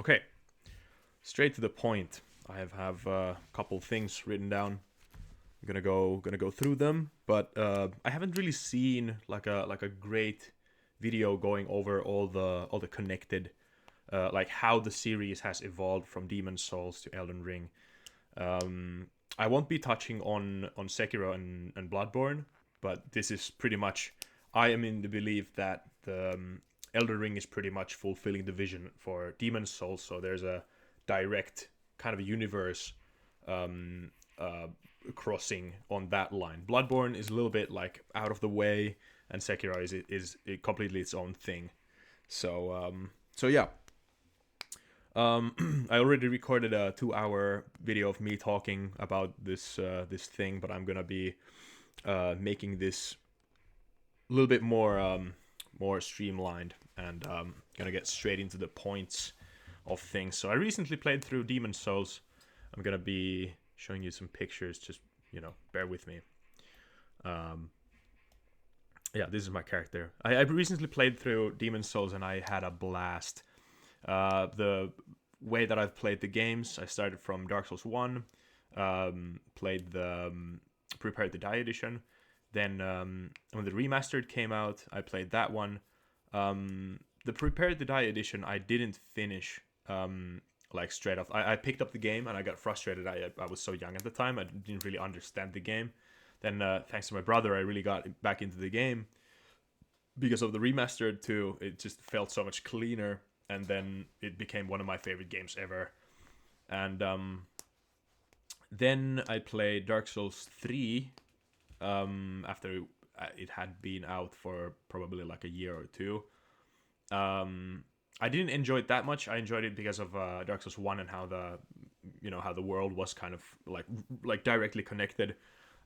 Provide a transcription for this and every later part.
Okay, straight to the point. I have a couple things written down. I'm gonna go through them, but I haven't really seen like a great video going over all the connected, like how the series has evolved from Demon Souls to Elden Ring. Um, I won't be touching on Sekiro and Bloodborne, but this is pretty much. I am in the belief that the Elden Ring is pretty much fulfilling the vision for Demon Souls. So there's a direct kind of universe um, uh, crossing on that line. Bloodborne is a little bit like out of the way, and Sekiro is completely its own thing. So yeah, I already recorded a 2 hour video of me talking about this thing, but I'm gonna be making this a little bit more streamlined and gonna get straight into the points of things. So I recently played through Demon Souls. I'm gonna be showing you some pictures. Just bear with me. Um, yeah, this is my character. I recently played through Demon Souls and I had a blast. The way that I've played the games, I started from Dark Souls 1, played the Prepared to Die edition. Then when the remastered came out, I played that one. The Prepared to Die edition, I didn't finish like straight off. I picked up the game and I got frustrated. I was so young at the time, I didn't really understand the game. Then thanks to my brother, I really got back into the game because of the remastered too. It just felt so much cleaner, and then it became one of my favorite games ever. And then I played Dark Souls 3 after it had been out for probably like a year or two. I didn't enjoy it that much. I enjoyed it because of Dark Souls 1 and how the world was kind of like directly connected.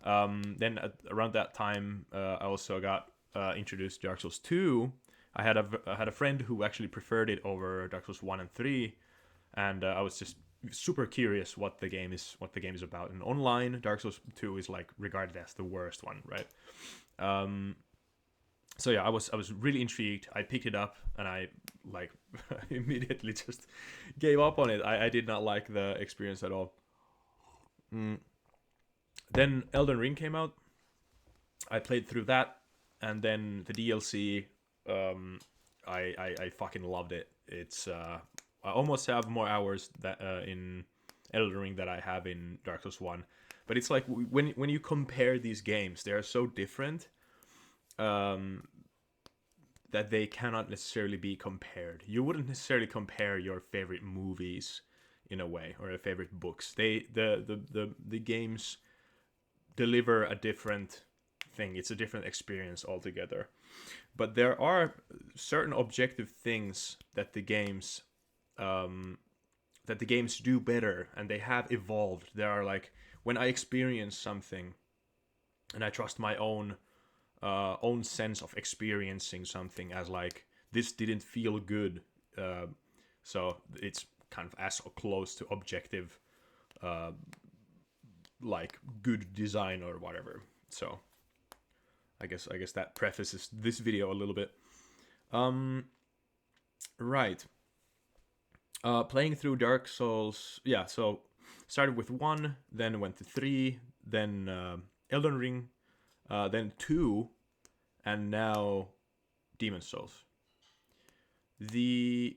Then around that time, I also got introduced to Dark Souls 2. I had a friend who actually preferred it over Dark Souls 1 and 3, and I was just super curious what the game is about. And online, Dark Souls 2 is like regarded as the worst one, right? Um, so yeah, I was really intrigued. I picked it up and I like immediately just gave up on it. I did not like the experience at all. Mm. Then Elden Ring came out. I played through that, and then the DLC. Um, I fucking loved it. I almost have more hours that in Elden Ring that I have in Dark Souls 1. But it's like when you compare these games, they are so different um, that they cannot necessarily be compared. You wouldn't necessarily compare your favorite movies in a way, or your favorite books. The games deliver a different thing. It's a different experience altogether. But there are certain objective things um, that the games do better, and they have evolved. There are like when I experience something, and I trust my own sense of experiencing something as like this didn't feel good, so it's kind of as close to objective, uh, like good design or whatever. So I guess that prefaces this video a little bit. Um, right. Playing through Dark Souls, yeah. So started with 1, then went to 3, then Elden Ring, then 2, and now Demon Souls. The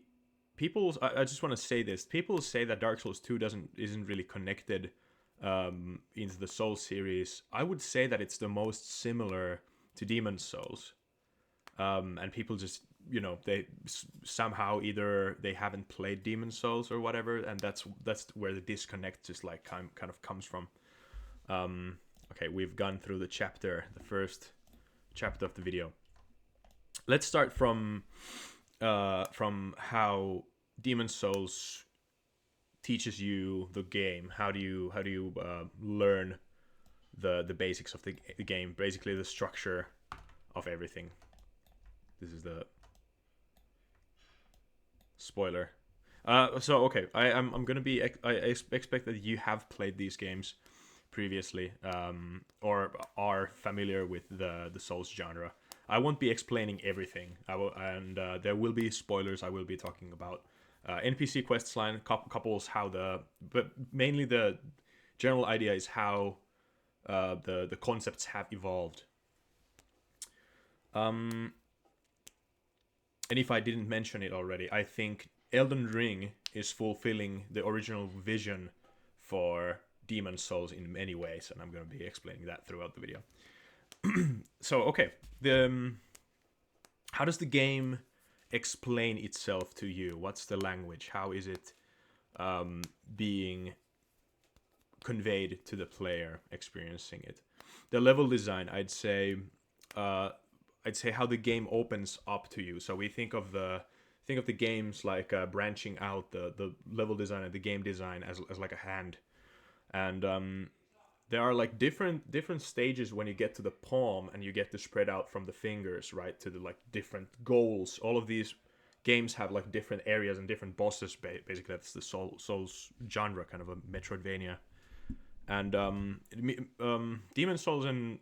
people, I just want to say this. People say that Dark Souls 2 isn't really connected into the Souls series. I would say that it's the most similar to Demon Souls. And people just they somehow either they haven't played Demon Souls or whatever, and that's where the disconnect just like kind of comes from. Okay, we've gone through the first chapter of the video. Let's start from how Demon Souls teaches you the game. How do you learn the basics of the game, basically the structure of everything. This is the spoiler. So okay, I'm gonna be. I expect that you have played these games previously, or are familiar with the Souls genre. I won't be explaining everything. I will, and there will be spoilers I will be talking about. NPC quests line couples how but mainly the general idea is how the concepts have evolved. And if I didn't mention it already, I think Elden Ring is fulfilling the original vision for Demon Souls in many ways, and I'm going to be explaining that throughout the video. So, okay, how does the game explain itself to you? What's the language? How is it being conveyed to the player experiencing it? The level design, I'd say how the game opens up to you. So we think of the games like branching out the level design and the game design as like a hand, and there are like different stages when you get to the palm and you get to spread out from the fingers, right, to the like different goals. All of these games have like different areas and different bosses. Basically, that's the Souls genre, kind of a Metroidvania. And Demon Souls and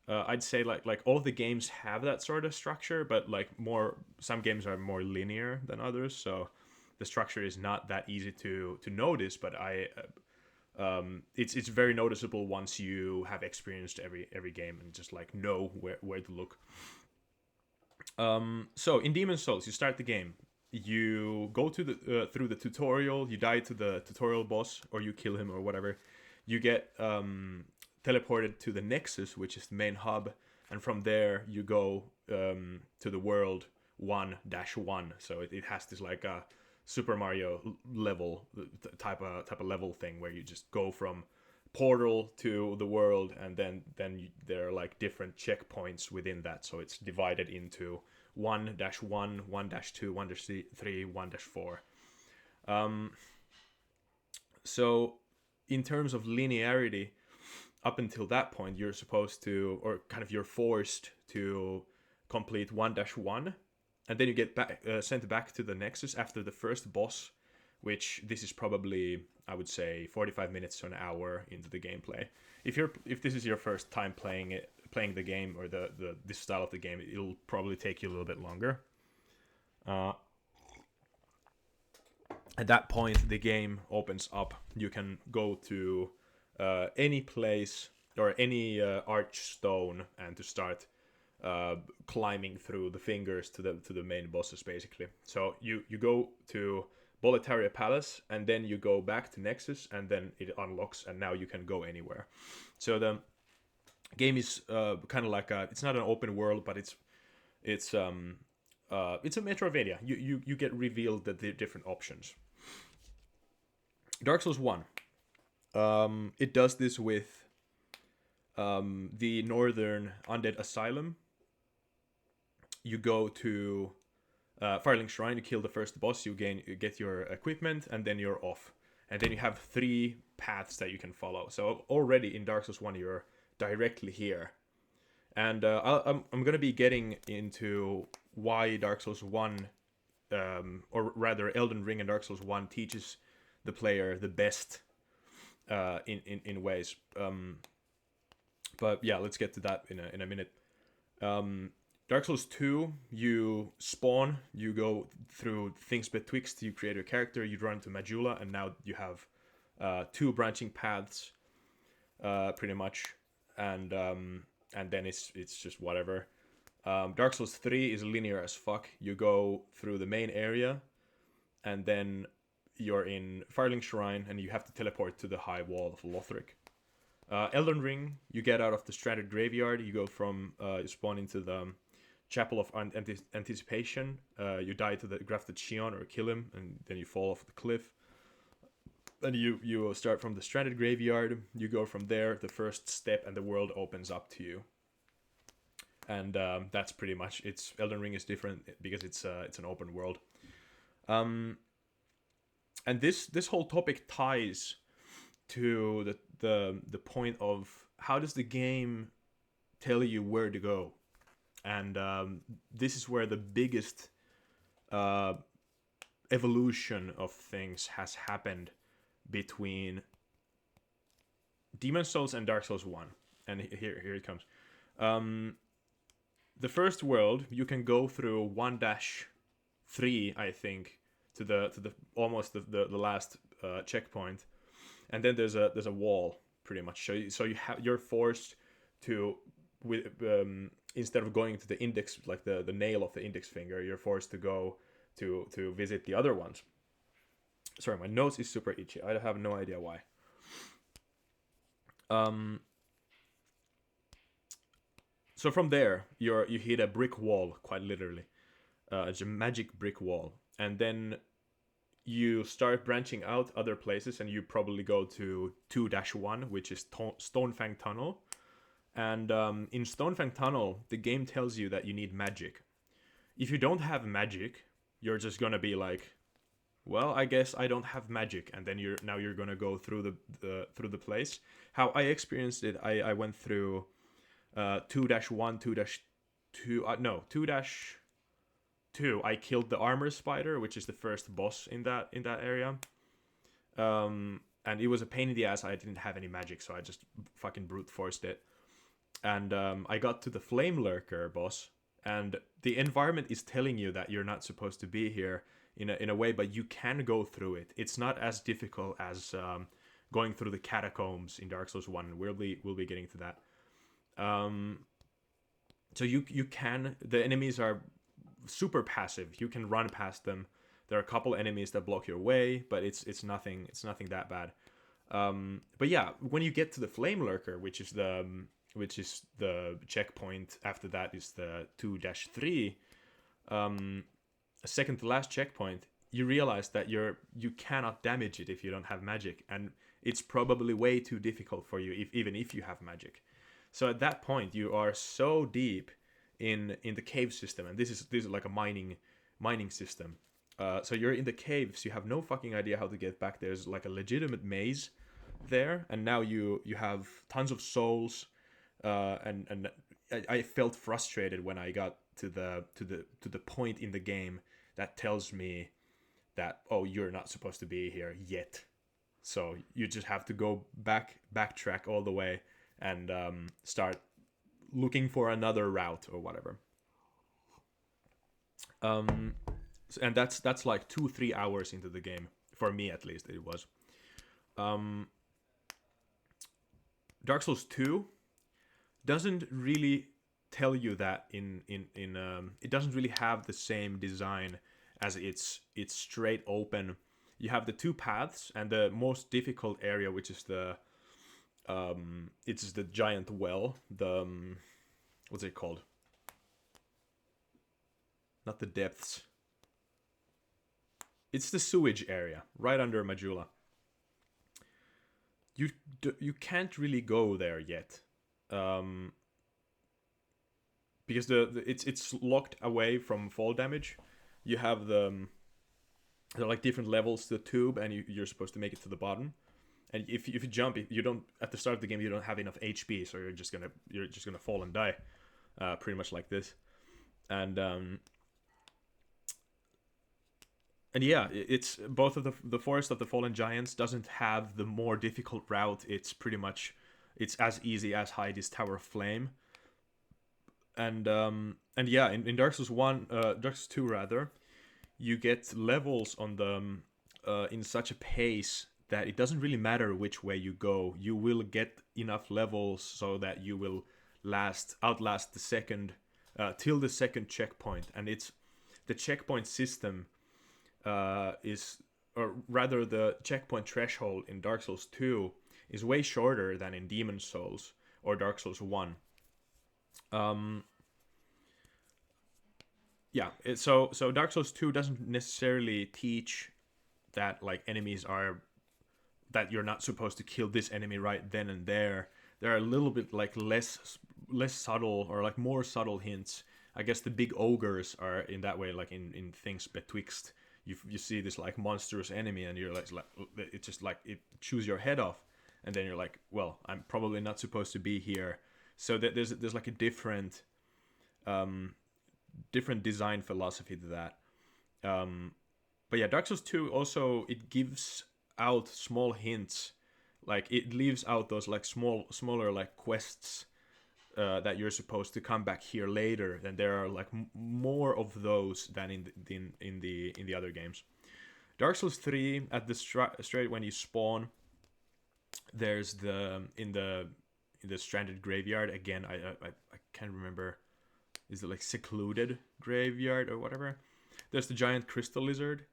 I'd say like all of the games have that sort of structure, but like some games are more linear than others, so the structure is not that easy to notice. But it's very noticeable once you have experienced every game and just like know where to look. So in Demon Souls, you start the game, you go to the through the tutorial, you die to the tutorial boss, or you kill him or whatever. You get teleported to the Nexus, which is the main hub, and from there you go to the world 1-1. So it has this like a Super Mario level type of level thing where you just go from portal to the world, and then there are like different checkpoints within that. So it's divided into 1-1, 1-2, 1-3, 1-4. So in terms of linearity, up until that point, you're supposed to, or kind of you're forced to complete 1-1, and then you get sent back to the Nexus after the first boss, which this is probably, I would say, 45 minutes to an hour into the gameplay. If this is your first time playing the game, or this style of the game, it'll probably take you a little bit longer. At that point, the game opens up. You can go to any place or any archstone and to start climbing through the fingers to the main bosses, basically. So you go to Boletaria Palace, and then you go back to Nexus, and then it unlocks, and now you can go anywhere. So the game is kind of like it's not an open world, but it's a Metroidvania. You get revealed the different options. Dark Souls 1. It does this with the Northern Undead Asylum. You go to Firelink Shrine, you kill the first boss, you get your equipment, and then you're off. And then you have 3 paths that you can follow. So already in Dark Souls 1, you're directly here. And I'm going to be getting into why Dark Souls 1, or rather Elden Ring and Dark Souls 1 teaches the player the best in ways. But yeah, let's get to that in a minute. Dark Souls 2, you spawn, you go through things betwixt, you create a character, you run to Majula, and now you have 2 branching paths, pretty much, and then it's just whatever. Dark Souls 3 is linear as fuck. You go through the main area, and then you're in Firelink Shrine, and you have to teleport to the High Wall of Lothric. Elden Ring, you get out of the Stranded Graveyard, you go from, you spawn into the Chapel of Anticipation, you die to the Grafted Shion or kill him, and then you fall off the cliff. Then you start from the Stranded Graveyard, you go from there, the first step, and the world opens up to you. And that's pretty much, Elden Ring is different because it's an open world. And this whole topic ties to the point of how does the game tell you where to go, and this is where the biggest evolution of things has happened between Demon Souls and Dark Souls 1. And here it comes. The first world, you can go through 1-3, I think, to the almost the last checkpoint, and then there's a wall pretty much. So you're forced to with instead of going to the index, like the nail of the index finger, you're forced to go to visit the other ones. Sorry, my nose is super itchy. I have no idea why. So from there, you hit a brick wall, quite literally. It's a magic brick wall, and then you start branching out other places, and you probably go to 2-1, which is Stonefang Tunnel. And in Stonefang Tunnel, the game tells you that you need magic. If you don't have magic, you're just gonna be like, well, I guess I don't have magic, and then you're gonna go through the place. How I experienced it, I went through 2-1, 2-2, no, 2-2. I killed the armor spider, which is the first boss in that area. And it was a pain in the ass. I didn't have any magic, so I just fucking brute forced it. And I got to the flame lurker boss, and the environment is telling you that you're not supposed to be here in a way, but you can go through it. It's not as difficult as going through the catacombs in Dark Souls 1. We'll be getting to that. So you can, the enemies are super passive. You can run past them. There are a couple enemies that block your way, but it's nothing that bad. But yeah, when you get to the flame lurker, which is the checkpoint after that is the 2-3, second to last checkpoint, you realize that you cannot damage it if you don't have magic, and it's probably way too difficult for you even if you have magic. So at that point, you are so deep in the cave system, and this is like a mining system. So you're in the caves, you have no fucking idea how to get back. There's like a legitimate maze there, and now you have tons of souls, and I felt frustrated when I got to the point in the game that tells me that, oh, you're not supposed to be here yet. So you just have to go backtrack all the way and start looking for another route or whatever. And that's like 2-3 hours into the game, for me at least it was. Dark Souls 2 doesn't really tell you that in it doesn't really have the same design as it's straight open. You have the two paths, and the most difficult area, which is it's the giant well, the what's it called? Not the depths. It's the sewage area right under Majula. You can't really go there yet, because it's locked away from fall damage. You have there are like different levels to the tube, and you're supposed to make it to the bottom. And if you jump, you don't, at the start of the game you don't have enough HP, so you're just gonna fall and die, pretty much like this. And yeah, it's both of the Forest of the Fallen Giants doesn't have the more difficult route. It's pretty much, it's as easy as Heidi's Tower of Flame. And yeah, in Dark Souls 1, Dark Souls 2 rather, you get levels on them in such a pace that it doesn't really matter which way you go. You will get enough levels so that you will outlast the second till the second checkpoint. And it's the checkpoint system is, or rather the checkpoint threshold in Dark Souls 2 is way shorter than in Demon Souls or Dark Souls 1. Yeah, so Dark Souls 2 doesn't necessarily teach that like enemies are, that you're not supposed to kill this enemy right then and there. There are a little bit like less subtle, or like more subtle hints. I guess the big ogres are in that way, like in things betwixt. You see this like monstrous enemy, and you're like it's just like it chews your head off, and then you're like, well, I'm probably not supposed to be here. So that there's like a different design philosophy to that. But yeah, Dark Souls 2 also, it gives out small hints, like it leaves out those like smaller like quests that you're supposed to come back here later. And there are like more of those than in the other games. Dark Souls 3 at the straight when you spawn, there's the in the stranded graveyard again. I can't remember. Is it like secluded graveyard or whatever? There's the giant crystal lizard.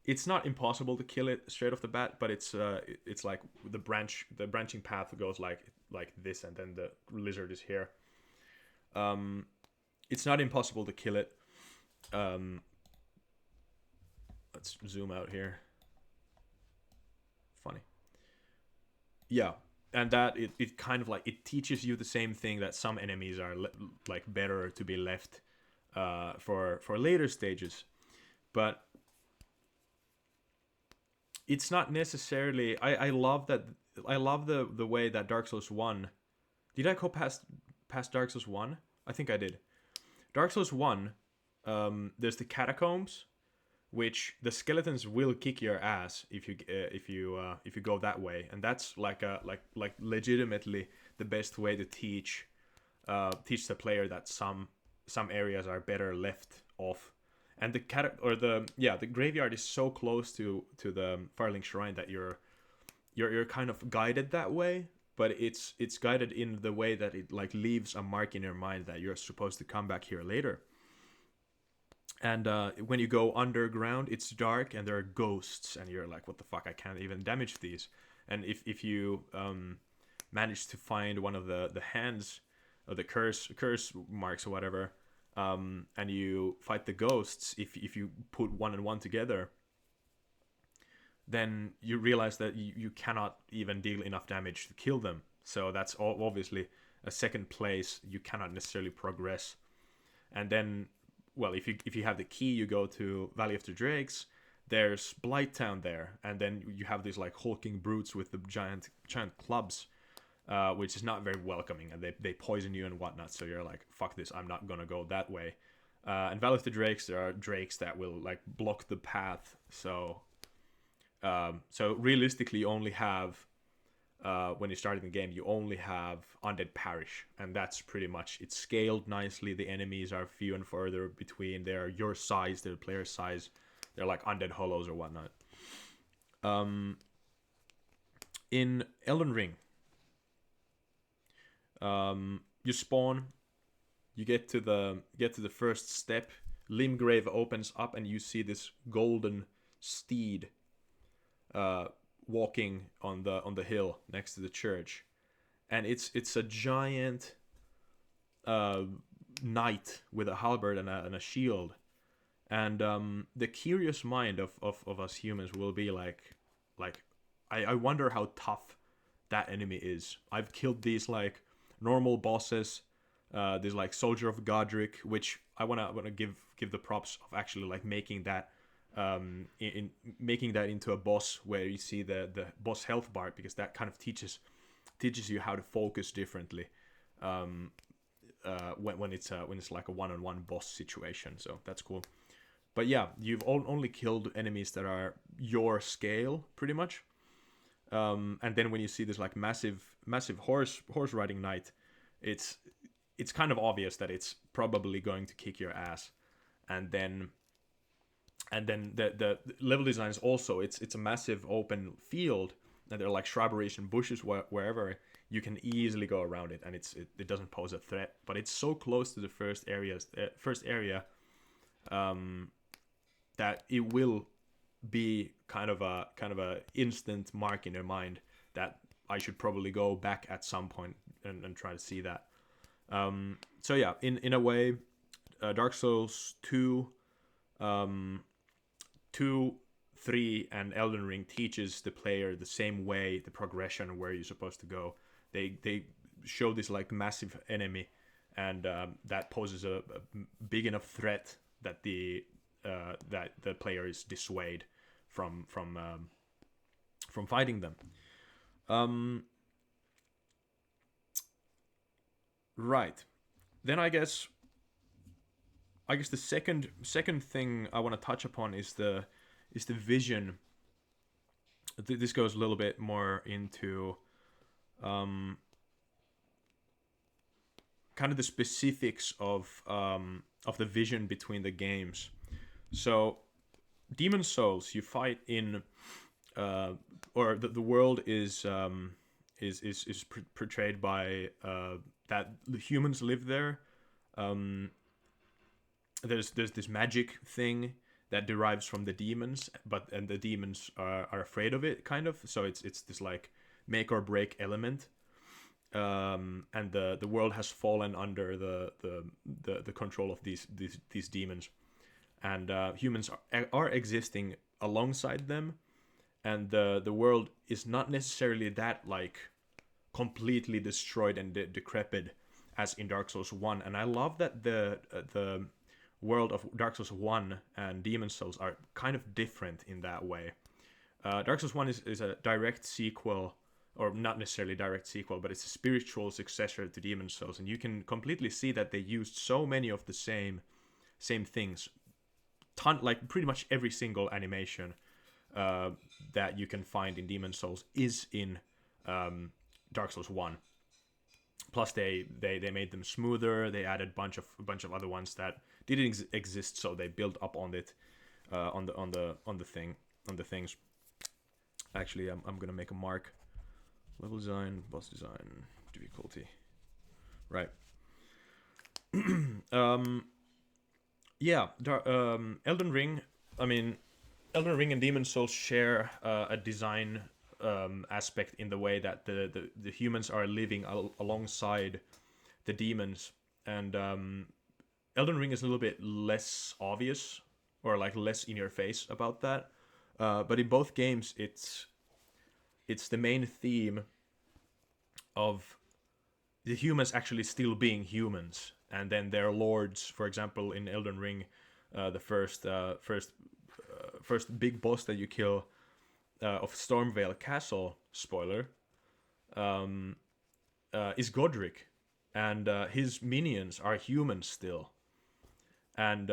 It's not impossible to kill it straight off the bat, but it's like the branching path goes like this, and then the lizard is here. It's not impossible to kill it. Let's zoom out here. Funny. Yeah, and that it kind of like it teaches you the same thing that some enemies are like better to be left for later stages, but it's not necessarily. I love that. I love the way that Dark Souls 1. Did I go past Dark Souls 1? I think I did. Dark Souls 1, there's the catacombs, which the skeletons will kick your ass if you go that way, and that's like legitimately the best way to teach the player that some areas are better left off. And the graveyard is so close to the Firelink Shrine that you're kind of guided that way, but it's guided in the way that it like leaves a mark in your mind that you're supposed to come back here later. And when you go underground, it's dark and there are ghosts, and you're like, what the fuck, I can't even damage these. And if you manage to find one of the hands or the curse marks or whatever, and you fight the ghosts, if you put one and one together, then you realize that you cannot even deal enough damage to kill them. So that's obviously a second place. You cannot necessarily progress. And then, well, if you have the key, you go to Valley of the Drakes. There's Blighttown there, and then you have these like hulking brutes with the giant clubs, which is not very welcoming, and they poison you and whatnot. So you're like, fuck this, I'm not gonna go that way. And Valley of the Drakes, there are drakes that will like block the path. So realistically, you only have when you start in the game, you only have Undead Parish, and that's pretty much it's scaled nicely. The enemies are few and further between. They're your size, they're player size. They're like undead hollows or whatnot. In Elden Ring, you spawn, you get to the first step. Limgrave opens up, and you see this golden steed walking on the hill next to the church, and it's a giant knight with a halberd and a shield. And the curious mind of us humans will be like I wonder how tough that enemy is. I've killed these like normal bosses, this like Soldier of Godric, which I wanna give the props of actually like making that in making that into a boss where you see the boss health bar, because that kind of teaches you how to focus differently when it's like a one-on-one boss situation. So that's cool. But yeah, you've only killed enemies that are your scale pretty much. And then when you see this like massive horse riding knight, it's kind of obvious that it's probably going to kick your ass. And then the level design is also it's a massive open field, and there are like shrubberies and bushes wherever you can easily go around it, and it doesn't pose a threat. But it's so close to the first area that it will be kind of a instant mark in your mind that I should probably go back at some point and try to see that. So yeah, in a way, Dark Souls 2, 2, 3, and Elden Ring teaches the player the same way, the progression where you're supposed to go. They show this like massive enemy, and that poses a big enough threat that the player is dissuaded from fighting them. Right. Then I guess the second thing I want to touch upon is the vision. This goes a little bit more into kind of the specifics of the vision between the games. So Demon Souls, you fight in, or the world is portrayed by that the humans live there. Um, there's this magic thing that derives from the demons, and the demons are afraid of it, kind of. So it's this like make or break element. And the world has fallen under the control of these demons, and humans are existing alongside them, and the world is not necessarily that like completely destroyed and decrepit as in Dark Souls 1. And I love that the world of Dark Souls 1 and Demon Souls are kind of different in that way. Dark Souls 1 is a direct sequel, or not necessarily direct sequel, but it's a spiritual successor to Demon Souls, and you can completely see that they used so many of the same things. Like pretty much every single animation that you can find in Demon Souls is in Dark Souls 1. Plus, they made them smoother. They added a bunch of other ones that didn't exist, so they built up on it, on the things. Actually, I'm gonna make a mark. Level design, boss design, difficulty. Right. Yeah. Elden Ring. I mean, Elden Ring and Demon Souls share a design aspect in the way that the humans are living alongside the demons, and Elden Ring is a little bit less obvious, or like less in your face about that. But in both games, it's the main theme of the humans actually still being humans, and then their lords. For example, in Elden Ring, the first big boss that you kill of Stormvale Castle, spoiler, is Godric, and his minions are humans still, and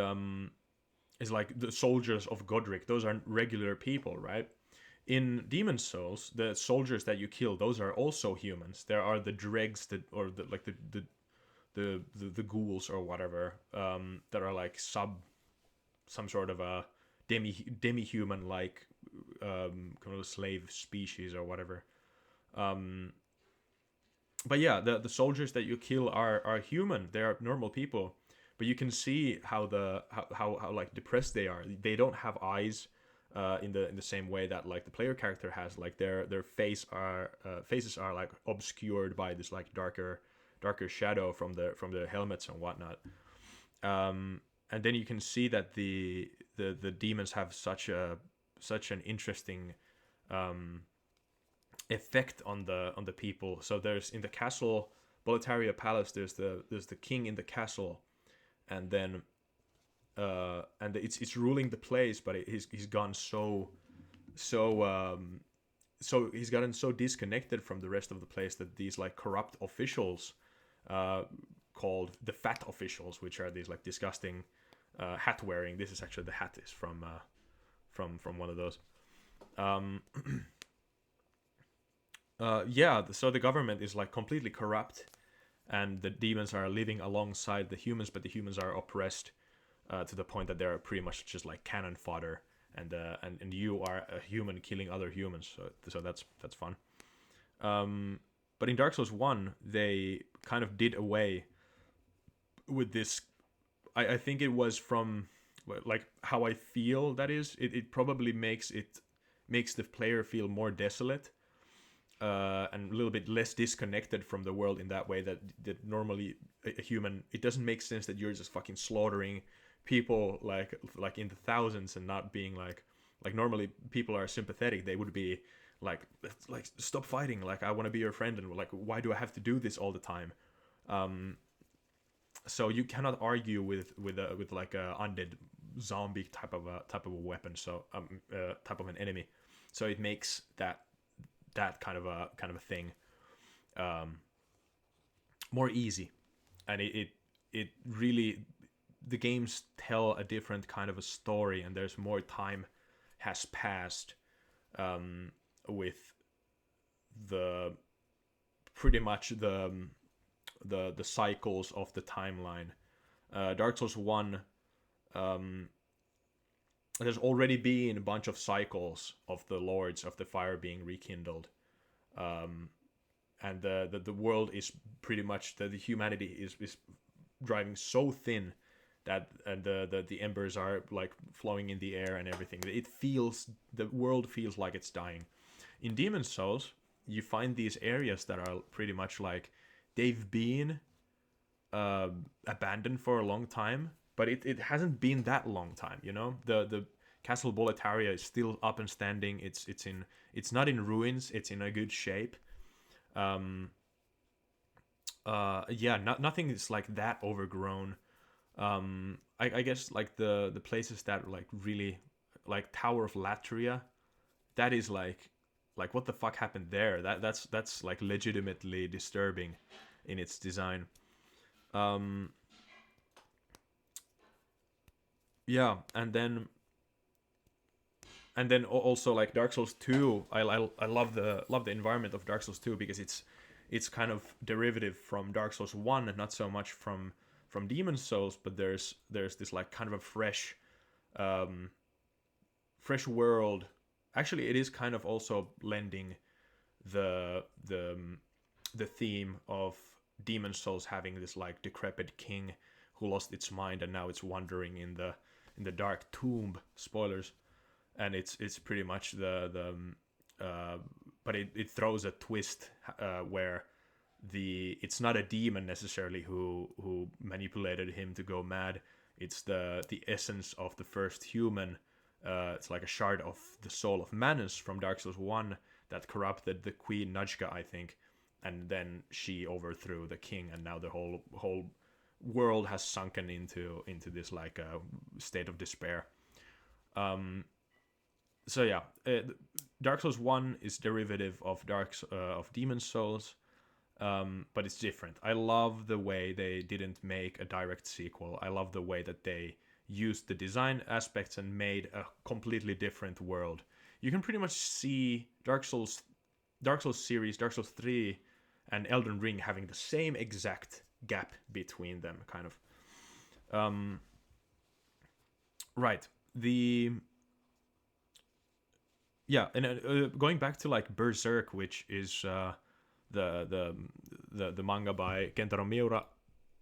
it's like the soldiers of Godric. Those aren't regular people, right? In Demon Souls, the soldiers that you kill, those are also humans. There are the dregs that, or the like the ghouls or whatever, that are like some sort of a demi human like kind of slave species or whatever. But yeah, the soldiers that you kill are human. They are normal people, but you can see how how like depressed they are. They don't have eyes in the same way that like the player character has. Like their faces are like obscured by this like darker shadow from the helmets and whatnot. And then you can see that the demons have such an interesting effect on the people. So there's in the castle, Boletaria Palace, there's the king in the castle, and then and it's ruling the place, but he's gone so he's gotten so disconnected from the rest of the place that these like corrupt officials, called the fat officials, which are these like disgusting hat wearing. This is actually the hat is from one of those. Yeah, so the government is like completely corrupt, and the demons are living alongside the humans, but the humans are oppressed to the point that they're pretty much just like cannon fodder, and you are a human killing other humans. So that's fun. But in Dark Souls 1, they kind of did away with this. I think it was from like how I feel, that is it probably makes the player feel more desolate, and a little bit less disconnected from the world in that way that normally a human, it doesn't make sense that you're just fucking slaughtering people like in the thousands and not being like normally people are sympathetic. They would be like stop fighting, like I want to be your friend, and like why do I have to do this all the time? So you cannot argue with like a undead zombie type of a weapon, so type of an enemy. So it makes that kind of a thing more easy, and it really, the games tell a different kind of a story, and there's more time has passed with the pretty much the cycles of the timeline. Dark Souls 1, there's already been a bunch of cycles of the lords of the fire being rekindled, um, and the world is pretty much the humanity is driving so thin that and the embers are like flowing in the air and everything. It feels the world feels like it's dying. In Demon Souls, you find these areas that are pretty much like they've been abandoned for a long time, but it hasn't been that long time. You know, the Castle Boletaria is still up and standing. It's not in ruins. It's in a good shape. Um, yeah, nothing is like that overgrown. I guess like the places that like really like Tower of Latria, that is like what the fuck happened there? That's like legitimately disturbing in its design. Um, yeah, and then also like Dark Souls 2, I love the environment of Dark Souls 2 because it's kind of derivative from Dark Souls 1 and not so much from Demon Souls, but there's this like kind of a um fresh world. Actually, it is kind of also blending the the the theme of Demon Souls having this like decrepit king who lost its mind and now it's wandering in the dark tomb. Spoilers. And it's pretty much but it throws a twist where it's not a demon necessarily who manipulated him to go mad. It's the essence of the first human. It's like a shard of the soul of Manus from Dark Souls 1 that corrupted the queen Najka, I think, and then she overthrew the king, and now the whole world has sunken into this like state of despair. Um, so yeah, Dark Souls 1 is derivative of of Demon Souls, but it's different. I love the way they didn't make a direct sequel. I love the way that they used the design aspects and made a completely different world. You can pretty much see Dark Souls series, Dark Souls 3 and Elden Ring having the same exact gap between them, kind of. Um, right. The Yeah, and going back to like Berserk, which is the, the the manga by Kentaro Miura,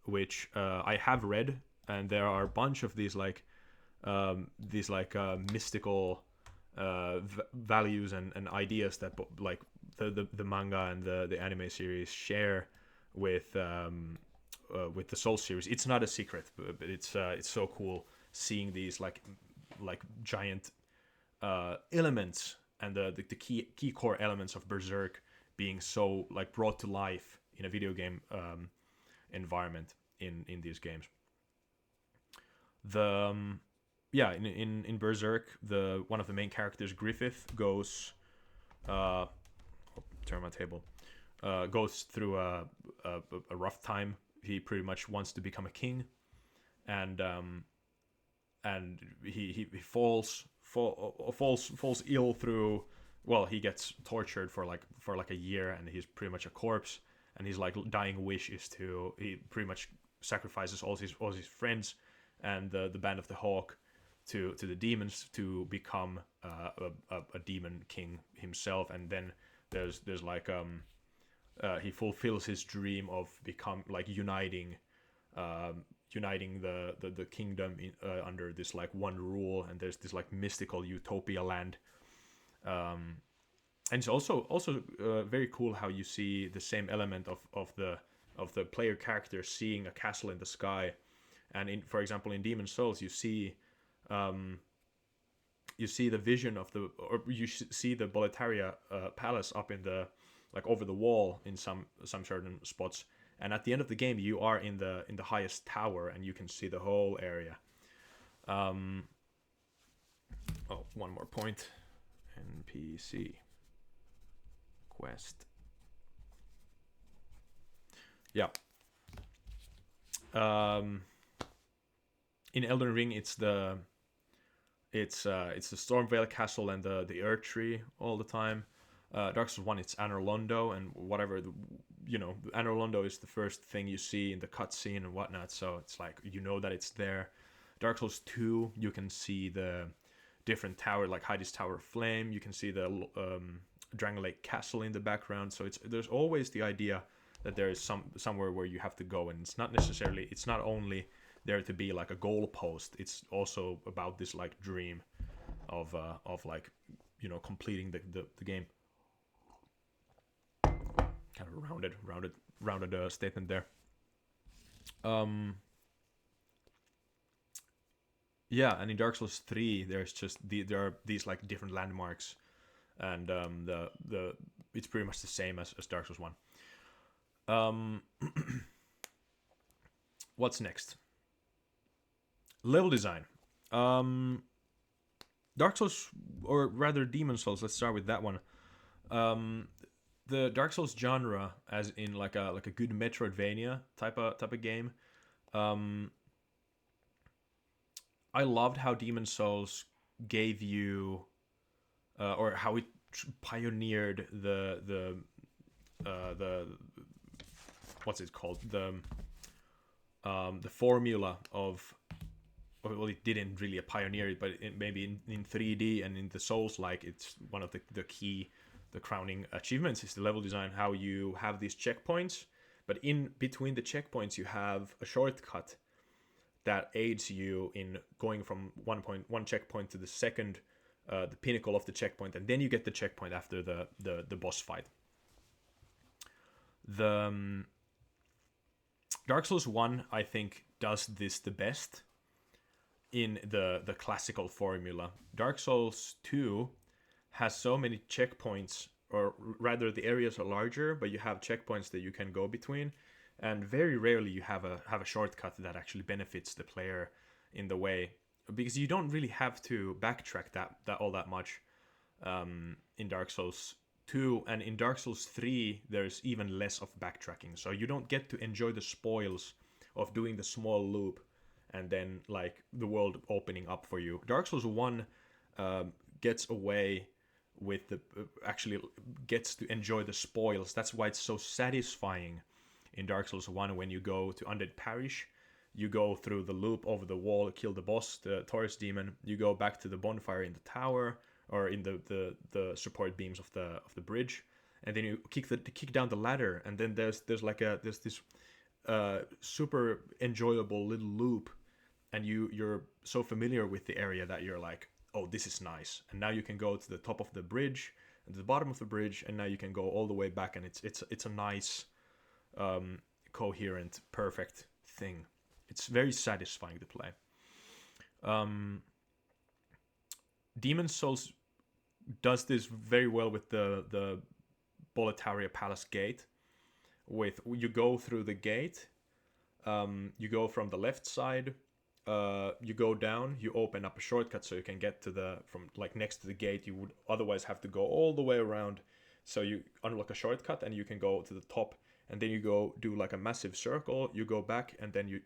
which I have read, and there are a bunch of these like mystical values and ideas that like the manga and the anime series share with the Soul series. It's not a secret, but it's so cool seeing these like giant elements and the key core elements of Berserk being so like brought to life in a video game environment in these games. The Yeah, in Berserk, the one of the main characters, Griffith, goes turn my table goes through a rough time. He pretty much wants to become a king, and he falls ill through. Well, he gets tortured for like a year, and he's pretty much a corpse. And his like dying wish is he pretty much sacrifices all his friends and the band of the Hawk to the demons to become a demon king himself. And then there's like he fulfills his dream of become like uniting the kingdom under this like one rule, and there's this like mystical utopia land. And it's also very cool how you see the same element of the player character seeing a castle in the sky. And for example in Demon Souls you see the vision of you see the Boletaria palace up in the like over the wall in some certain spots, and at the end of the game you are in the highest tower and you can see the whole area. One more point. NPC quest. Yeah. In Elden Ring it's the Stormvale Castle and the Earth Tree all the time. Dark Souls 1 it's Anor Londo and whatever Anor Londo is the first thing you see in the cutscene and whatnot, so it's like that it's there. Dark Souls 2 you can see different tower, like Heidi's Tower of Flame. You can see the Dragon Lake Castle in the background. So there's always the idea that there is somewhere where you have to go, and it's not only there to be like a goal post. It's also about this like dream of like, you know, completing the game. Kind of rounded statement there. Yeah, and in Dark Souls 3, there are these like different landmarks, and the it's pretty much the same as Dark Souls 1. What's next? Level design. Dark Souls, or rather Demon Souls. Let's start with that one. The Dark Souls genre, as in like a good Metroidvania type of game. I loved how Demon Souls gave you, or how it pioneered the what's it called, the formula of, well, it didn't really pioneer it, but maybe in 3D and in the Souls, like, it's one of the crowning achievements is the level design. How you have these checkpoints, but in between the checkpoints you have a shortcut that aids you in going from one checkpoint to the second, the pinnacle of the checkpoint, and then you get the checkpoint after the boss fight. The Dark Souls 1, I think, does this the best in the classical formula. Dark Souls 2 has so many checkpoints, or rather the areas are larger, but you have checkpoints that you can go between, and very rarely you have a shortcut that actually benefits the player in the way, because you don't really have to backtrack that all that much in Dark Souls 2, and in Dark Souls 3 there's even less of backtracking, so you don't get to enjoy the spoils of doing the small loop and then like the world opening up for you. Dark Souls 1 gets away with actually gets to enjoy the spoils. That's why it's so satisfying in Dark Souls 1 when you go to Undead Parish. You go through the loop over the wall, kill the boss, the Taurus demon. You go back to the bonfire in the tower, or in the support beams of the bridge, and then you kick down the ladder, and then there's this super enjoyable little loop, and you're so familiar with the area that you're like, oh, this is nice. And now you can go to the top of the bridge and to the bottom of the bridge, and now you can go all the way back, and it's a nice, coherent, perfect thing. It's very satisfying to play. Demon Souls does this very well with the Boletaria Palace gate. With you go through the gate, you go from the left side, you go down, you open up a shortcut so you can get to from like next to the gate. You would otherwise have to go all the way around, so you unlock a shortcut and you can go to the top, and then you go do like a massive circle, you go back, and then you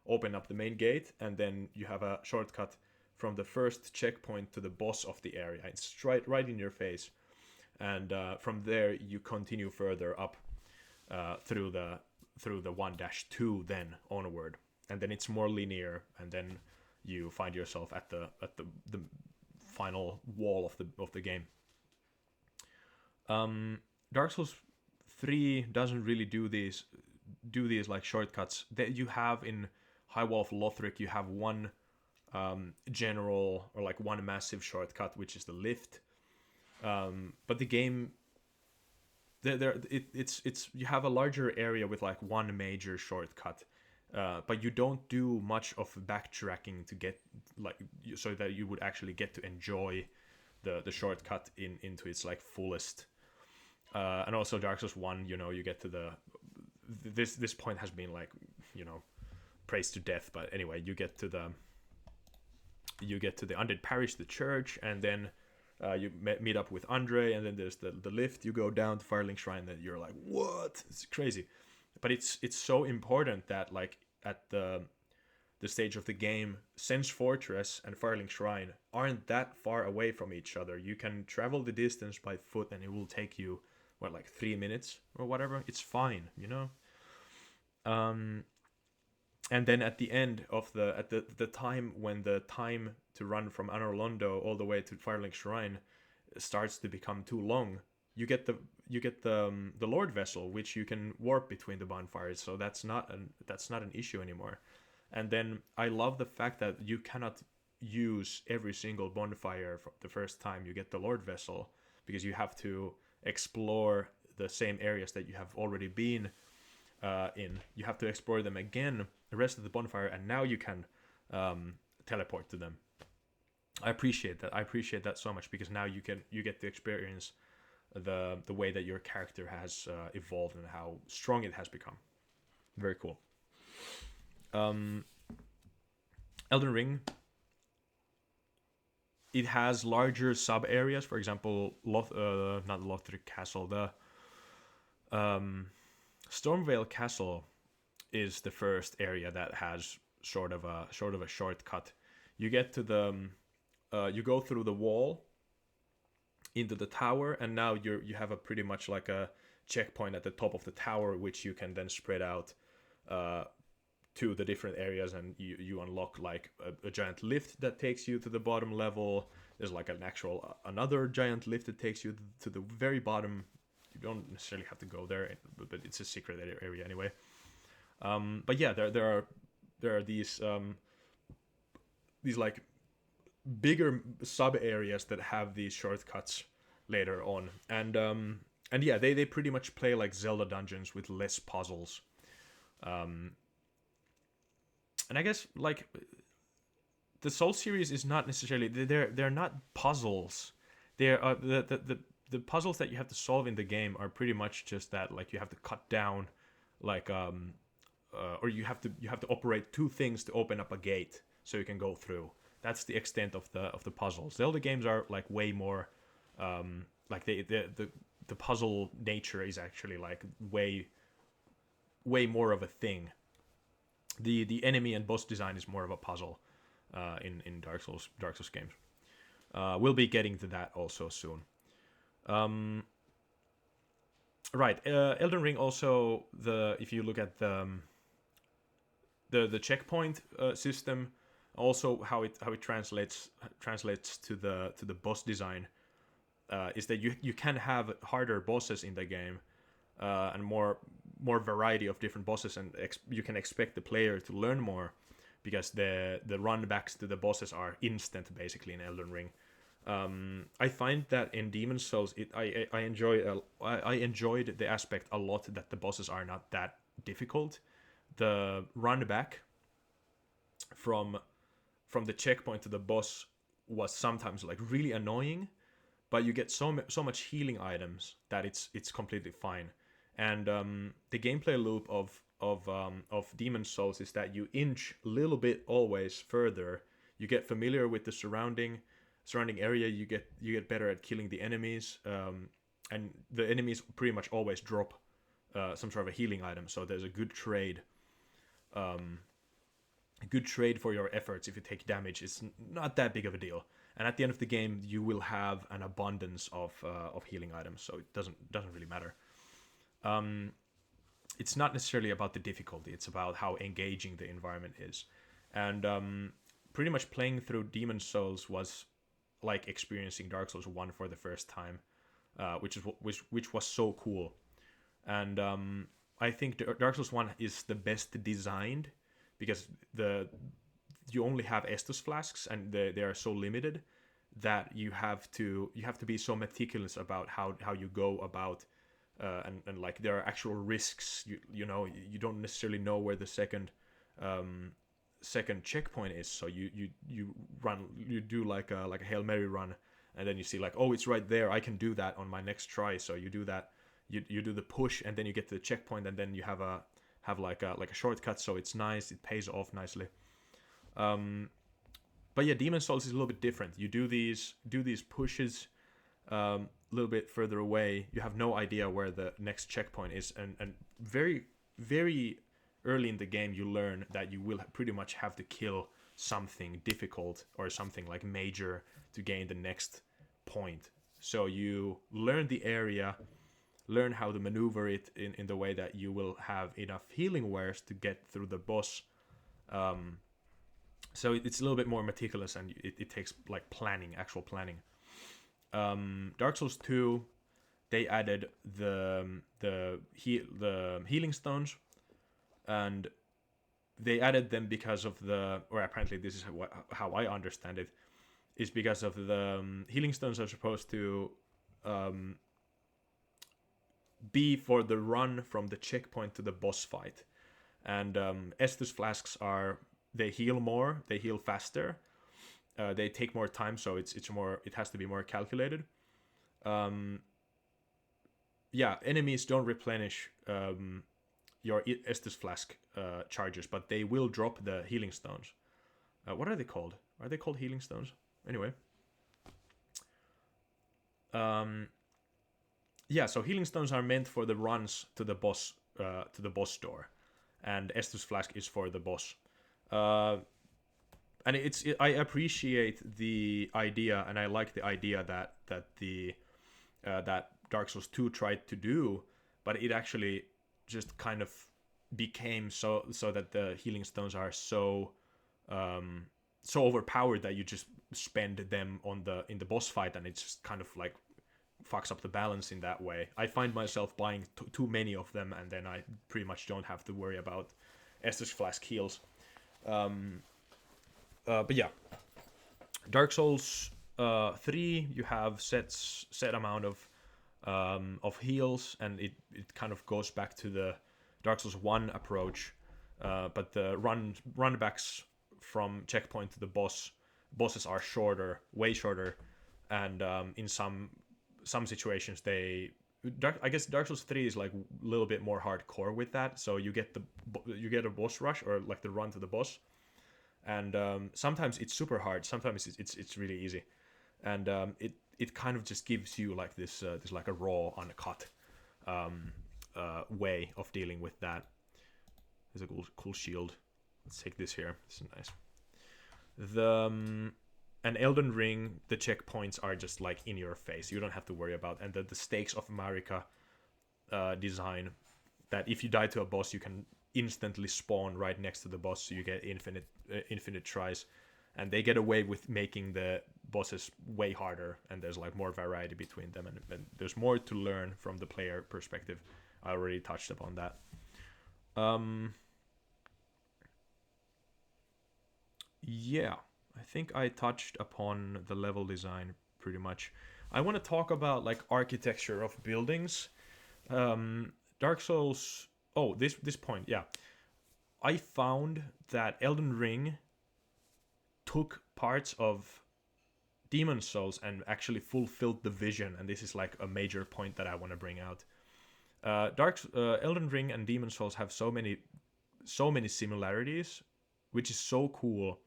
open up the main gate, and then you have a shortcut from the first checkpoint to the boss of the area. It's right in your face, and from there you continue further up through the 1-2 then onward, and then it's more linear, and then you find yourself at the final wall of the game. Dark Souls 3 doesn't really do these like shortcuts that you have in High Wall of Lothric. You have one general, or like one massive shortcut, which is the lift. But the game, it's you have a larger area with like one major shortcut, but you don't do much of backtracking to get like so that you would actually get to enjoy the shortcut into its like fullest. And also Dark Souls 1, you get to this point has been like, praised to death, but anyway, you get to the Undead Parish, the church, and then you meet up with Andre, and then there's the lift. You go down to Firelink Shrine, and you're like, what? It's crazy. But it's so important that like at the stage of the game, Sense Fortress and Firelink Shrine aren't that far away from each other. You can travel the distance by foot, and it will take you like 3 minutes or whatever. It's fine, And then at the end of the time when the time to run from Anor Londo all the way to Firelink Shrine starts to become too long, you get the Lord Vessel, which you can warp between the bonfires. So that's not an issue anymore. And then I love the fact that you cannot use every single bonfire the first time you get the Lord Vessel, because you have to explore the same areas that you have already been in. You have to explore them again, the rest of the bonfire, and now you can teleport to them. I appreciate that. I appreciate that so much, because now you get to experience the way that your character has evolved and how strong it has become. Very cool. Elden Ring, it has larger sub areas. For example, not Lothric Castle. The Stormvale Castle is the first area that has sort of a shortcut. You get to the you go through the wall into the tower, and now you have a pretty much like a checkpoint at the top of the tower, which you can then spread out to the different areas, and you unlock like a giant lift that takes you to the bottom level. There's like another giant lift that takes you to the very bottom. You don't necessarily have to go there, but it's a secret area anyway. But yeah, there are these like bigger sub areas that have these shortcuts later on, and yeah, they pretty much play like Zelda dungeons with less puzzles. And I guess like the Soul series is not necessarily, they're not puzzles. They're the puzzles that you have to solve in the game are pretty much just that, like you have to cut down like or you have to operate two things to open up a gate so you can go through. That's the extent of the puzzles. Zelda games are like way more like the puzzle nature is actually like way more of a thing. The enemy and boss design is more of a puzzle in Dark Souls games. We'll be getting to that also soon. Right, Elden Ring also, if you look at the checkpoint system, also how it translates to the boss design, is that you can have harder bosses in the game, and more variety of different bosses, and you can expect the player to learn more, because the run backs to the bosses are instant basically in Elden Ring. I find that in Demon's Souls, I enjoyed the aspect a lot that the bosses are not that difficult. The run back from the checkpoint to the boss was sometimes like really annoying, but you get so much healing items that it's completely fine. And the gameplay loop of Demon's Souls is that you inch a little bit always further. You get familiar with the surrounding area. You get better at killing the enemies, and the enemies pretty much always drop some sort of a healing item. So there's a good trade. For your efforts. If you take damage, it's not that big of a deal. And at the end of the game, you will have an abundance of healing items, so it doesn't really matter. It's not necessarily about the difficulty, it's about how engaging the environment is. And pretty much playing through Demon's Souls was like experiencing Dark Souls 1 for the first time, which was so cool. And I think Dark Souls 1 is the best designed, because you only have Estus flasks, and they are so limited that you have to be so meticulous about how you go about, and like there are actual risks. You know, you don't necessarily know where the second checkpoint is, so you do like a Hail Mary run, and then you see like, oh, it's right there, I can do that on my next try. So you do that, you do the push, and then you get to the checkpoint, and then you have like a shortcut, so it's nice, it pays off nicely. But yeah, Demon's Souls is a little bit different. You do these pushes a little bit further away. You have no idea where the next checkpoint is, and very, very early in the game you learn that you will pretty much have to kill something difficult or something like major to gain the next point. So you learn the area, learn how to maneuver it in the way that you will have enough healing wares to get through the boss So it's a little bit more meticulous, and it takes like planning, actual planning. Dark Souls 2, they added the healing stones, and they added them because of or apparently this is how I understand it, is because of the healing stones are supposed to be for the run from the checkpoint to the boss fight, and Estus flasks they heal more, they heal faster, they take more time, so it has to be more calculated. Enemies don't replenish your Estus flask charges, but they will drop the healing stones. What are they called? Are they called healing stones? Anyway. So healing stones are meant for the runs to the boss door, and Estus flask is for the boss. And I appreciate the idea, and I like the idea that Dark Souls 2 tried to do, but it actually just kind of became so that the healing stones are so overpowered that you just spend them in the boss fight, and it's just kind of like fucks up the balance in that way. I find myself buying too many of them, and then I pretty much don't have to worry about Estus flask heals. But yeah, Dark Souls 3, you have set amount of heals, and it kind of goes back to the Dark Souls 1 approach, but the runbacks from checkpoint to the bosses are shorter, way shorter, and in some situations I guess Dark Souls 3 is like a little bit more hardcore with that, so you get a boss rush, or like the run to the boss, and sometimes it's super hard, sometimes it's really easy, and it kind of just gives you like this like a raw, uncut way of dealing with that. There's a cool shield. Let's take this here. This is nice. And Elden Ring, the checkpoints are just like in your face. You don't have to worry about, and the Stakes of Marika design, that if you die to a boss, you can instantly spawn right next to the boss, so you get infinite tries, and they get away with making the bosses way harder, and there's like more variety between them, and there's more to learn from the player perspective. I already touched upon that. Yeah, I think I touched upon the level design pretty much. I want to talk about like architecture of buildings. Dark Souls. Oh, this point, yeah. I found that Elden Ring took parts of Demon Souls and actually fulfilled the vision, and this is like a major point that I want to bring out. Elden Ring and Demon Souls have so many similarities, which is so cool.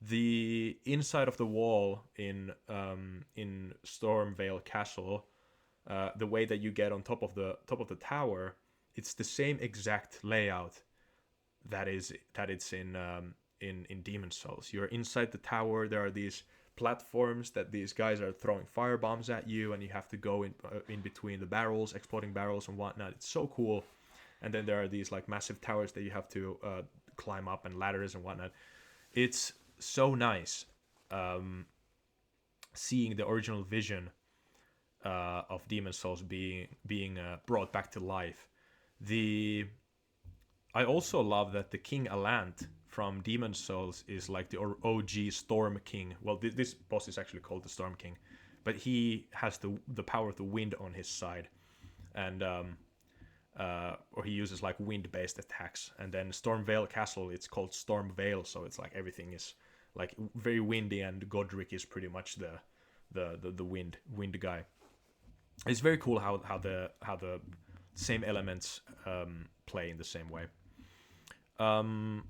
The inside of the wall in Stormvale Castle, the way that you get on top of the tower, it's the same exact layout that it's in Demon Souls. You're inside the tower. There are these platforms that these guys are throwing fire bombs at you, and you have to go in between the barrels, exploding barrels and whatnot. It's so cool. And then there are these like massive towers that you have to climb up, and ladders and whatnot. It's so nice seeing the original vision of Demon Souls being brought back to life. I also love that the King Alant from Demon Souls is like the OG Storm King. Well, this boss is actually called the Storm King, but he has the power of the wind on his side, and or he uses like wind-based attacks. And then Stormvale Castle, it's called Stormvale, so it's like everything is like very windy, and Godric is pretty much the wind guy. It's very cool how the same elements play in the same way. And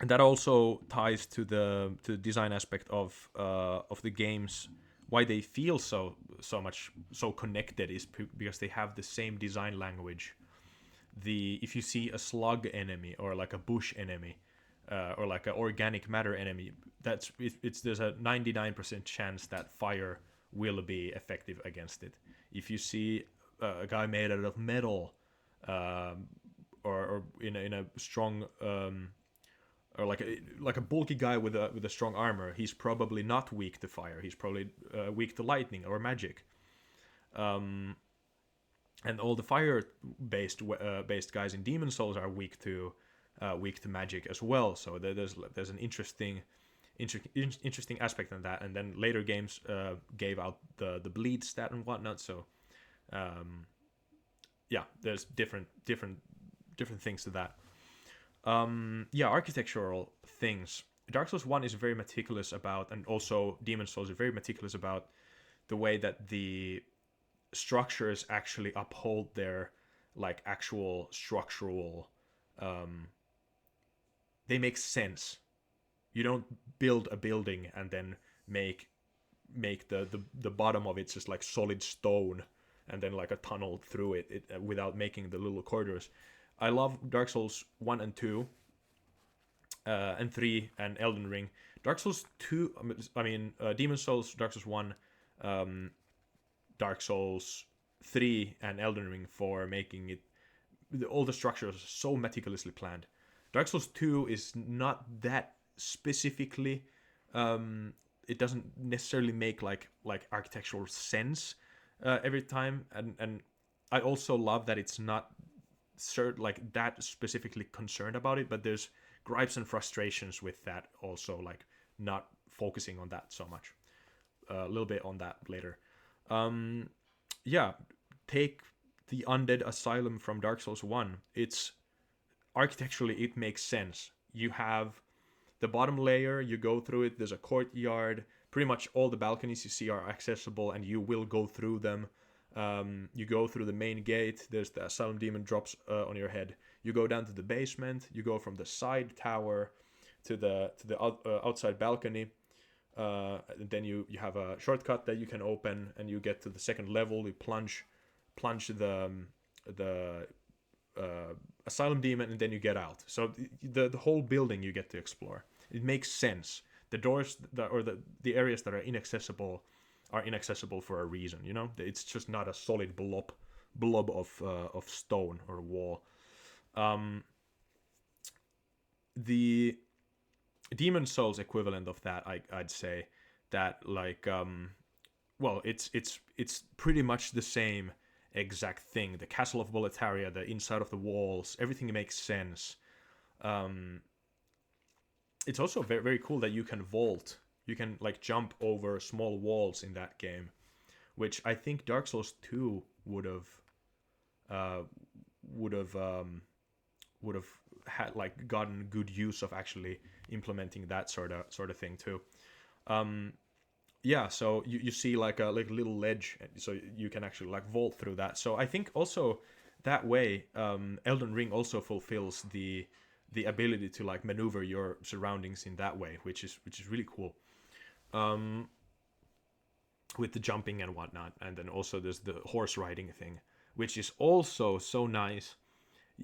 that also ties to the design aspect of the games. Why they feel so connected is because they have the same design language. If you see a slug enemy, or like a bush enemy, or like an organic matter enemy, there's a 99% chance that fire will be effective against it. If you see a guy made out of metal, or in a strong or like a bulky guy with a strong armor, he's probably not weak to fire. He's probably weak to lightning or magic. And all the fire based guys in Demon Souls are weak to magic as well. So there's an interesting aspect in that. And then later games gave out the bleed stat and whatnot. So yeah, there's different things to that. Architectural things. Dark Souls 1 is very meticulous about, and also Demon Souls is very meticulous about the way that the structures actually uphold their like actual structural they make sense. You don't build a building and then make the bottom of it just like solid stone and then like a tunnel through it without making the little corridors. I love Dark Souls 1 and 2 and 3 and Elden Ring. Dark Souls 2, Demon Souls, Dark Souls 1, Dark Souls 3 and Elden Ring for making it, all the structures are so meticulously planned. Dark Souls 2 is not that specifically, it doesn't necessarily make like architectural sense every time, and I also love that it's not like that specifically concerned about it, but there's gripes and frustrations with that also, like not focusing on that so much. A little bit on that later. Take the Undead Asylum from Dark Souls 1. It's architecturally, it makes sense. You have the bottom layer, you go through it, there's a courtyard, pretty much all the balconies you see are accessible and you will go through them. You go through the main gate, there's the Asylum Demon drops on your head. You go down to the basement, you go from the side tower to the outside balcony. Then you have a shortcut that you can open and you get to the second level. You plunge the Asylum Demon and then you get out. So the whole building you get to explore. It makes sense. The doors the areas that are inaccessible for a reason, you know? It's just not a solid blob of stone or wall. The Demon Souls equivalent of that, I'd say that like it's pretty much the same exact thing. The Castle of Boletaria, the inside of the walls, everything makes sense. It's also very, very cool that you can vault. You can like jump over small walls in that game, which I think Dark Souls 2 would have had like gotten good use of actually implementing that sort of thing too. So you see like a little ledge, so you can actually like vault through that. So I think also that way, Elden Ring also fulfills the ability to like maneuver your surroundings in that way, which is really cool. With the jumping and whatnot, and then also there's the horse riding thing, which is also so nice.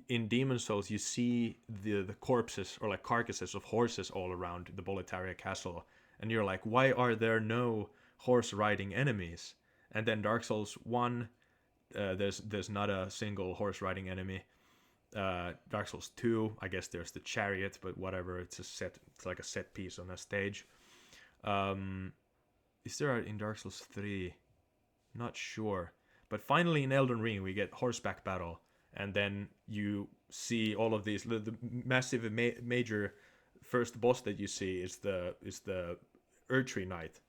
In Demon Souls, you see the corpses or like carcasses of horses all around the Boletaria castle, and you're like, why are there no horse riding enemies? And then Dark Souls 1, there's not a single horse riding enemy. Dark Souls 2, I guess there's the chariot, but whatever, it's like a set piece on a stage. Is there in Dark Souls 3? Not sure. But finally in Elden Ring we get horseback battle, and then you see all of these. The massive major first boss that you see is the Erdtree Knight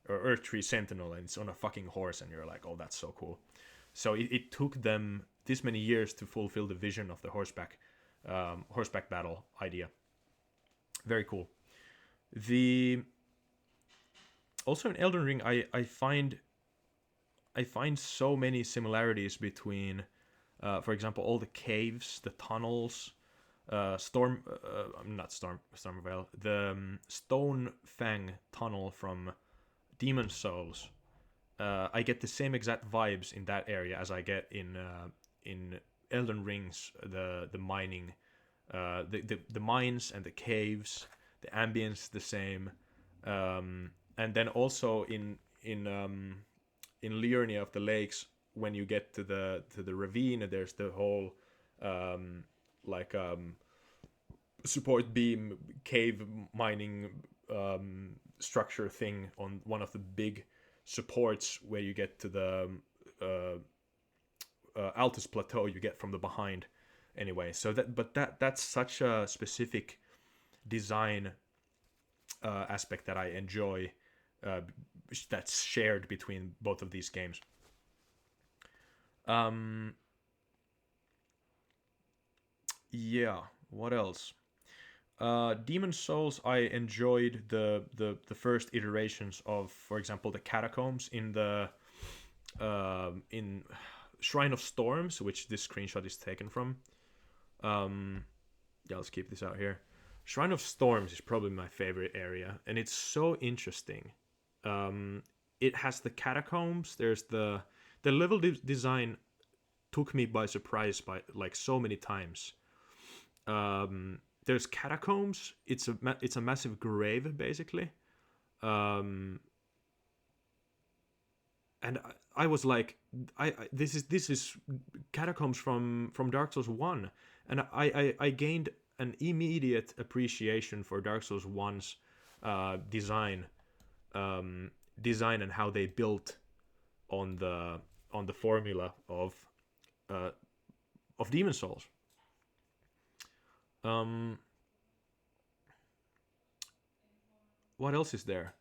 or Erdtree Sentinel, and it's on a fucking horse, and you're like, oh, that's so cool. So it took them this many years to fulfill the vision of the horseback battle idea. Very cool. Also in Elden Ring, I find so many similarities between, for example, all the caves, the tunnels, Stormvale, the Stone Fang tunnel from Demon Souls. I get the same exact vibes in that area as I get in Elden Ring's the mining, the mines and the caves, the ambience the same, and then also in Liurnia of the Lakes, when you get to the ravine, there's the whole support beam cave mining structure thing on one of the big supports where you get to the uh, Altus plateau you get from the behind anyway. So that's such a specific design aspect that I enjoy, uh, that's shared between both of these games. Um, yeah. What else? Demon Souls, I enjoyed the first iterations of, for example, the catacombs in Shrine of Storms, which this screenshot is taken from. Um, yeah, let's keep this out here. Shrine of Storms is probably my favorite area, and it's so interesting. Um, it has the catacombs. There's the level design took me by surprise by like so many times. There's catacombs. It's a massive grave basically. Um, and I was like, this is catacombs from Dark Souls 1, and I gained an immediate appreciation for Dark Souls 1's design, um, design and how they built on the formula uh, of Demon Souls. Um, what else is there?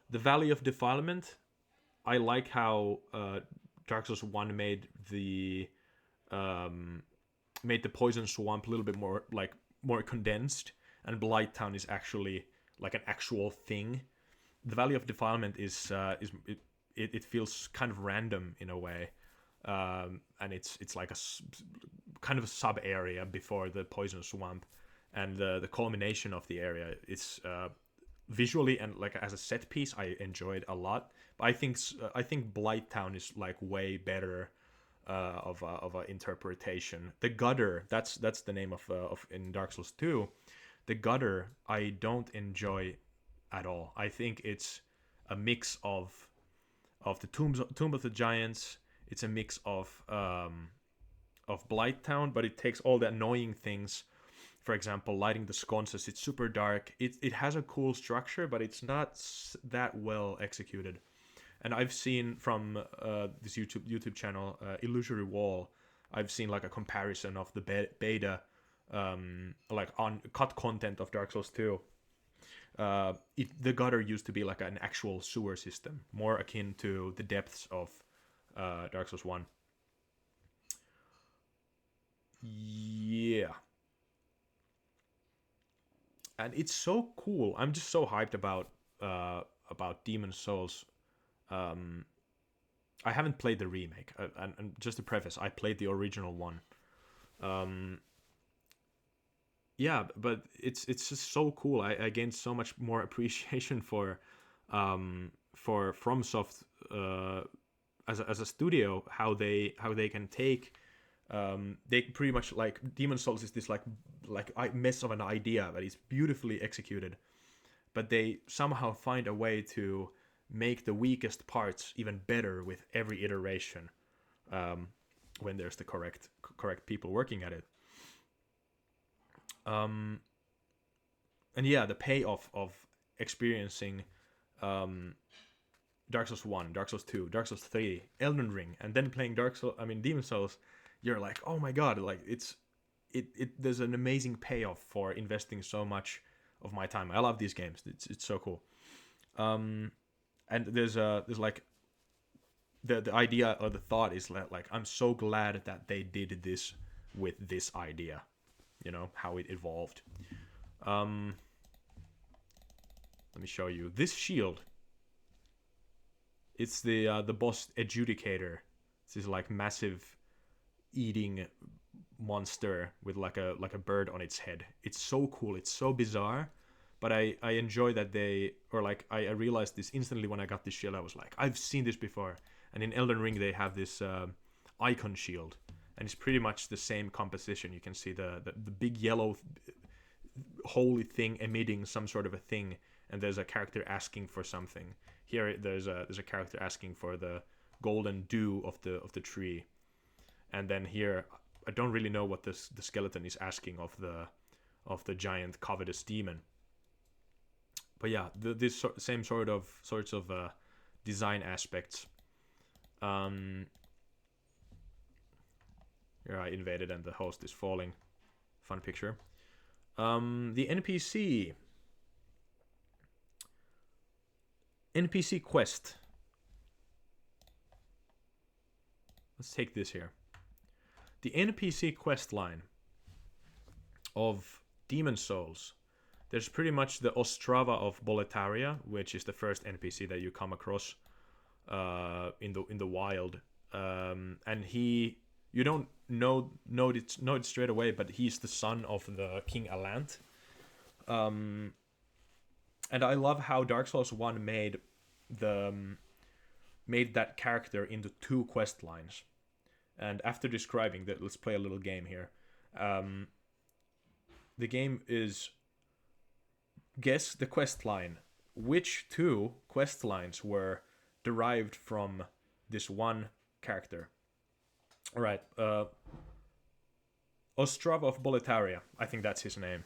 The Valley of Defilement. I like how Dark Souls 1 um, made the Poison Swamp a little bit more like more condensed, and Blight Town is actually like an actual thing. The Valley of Defilement it feels kind of random in a way, and it's like kind of a sub area before the Poison Swamp, and the culmination of the area is visually and like as a set piece I enjoyed a lot. But I think Blight Town is like way better of a interpretation. The gutter, that's the name of in Dark Souls 2. The gutter I don't enjoy at all. I think it's a mix of the Tomb of the Giants. It's a mix of Blight Town, but it takes all the annoying things. For example, lighting the sconces. It's super dark. It has a cool structure, but it's not that well executed. And I've seen from this YouTube channel, Illusory Wall, I've seen like a comparison of the beta, like on cut content of Dark Souls 2. The gutter used to be like an actual sewer system, more akin to the depths of Dark Souls 1. Yeah. And it's so cool. I'm just so hyped about Demon Souls. Um, I haven't played the remake, and just to preface, I played the original one. Um, yeah, but it's just so cool. I gained so much more appreciation for FromSoft as a studio, how they can take they pretty much like Demon Souls is this like mess of an idea, but it's beautifully executed. But they somehow find a way to make the weakest parts even better with every iteration, um, when there's the correct people working at it. Um, and yeah, the payoff of experiencing um, Dark Souls 1, Dark Souls 2, Dark Souls 3, Elden Ring, and then playing Demon Souls, you're like, oh my god, like it there's an amazing payoff for investing so much of my time. I love these games. It's so cool. Um, and there's like the idea or the thought is that like I'm so glad that they did this with this idea, how it evolved. Um, let me show you this shield. It's the boss adjudicator. This is like massive eating monster with like a bird on its head. It's so cool. It's so bizarre, but I enjoy that I realized this instantly when I got this shield. I was like, I've seen this before. And in Elden Ring they have this icon shield, and it's pretty much the same composition. You can see the big yellow holy thing emitting some sort of a thing, and there's a character asking for something. Here there's a character asking for the golden dew of the tree. And then here I don't really know what the skeleton is asking of the giant covetous demon. But yeah, this same sorts of design aspects. Here I invaded and the host is falling. Fun picture. The NPC quest. Let's take this here. The NPC quest line of Demon Souls. There's pretty much the Ostrava of Boletaria, which is the first NPC that you come across in the wild, and you don't know it straight away, but he's the son of the King Alant. And I love how Dark Souls 1 made that character into 2 quest lines. And after describing that, let's play a little game here. The game is guess the quest line. Which 2 quest lines were derived from this one character? All right. Ostrava of Boletaria. I think that's his name.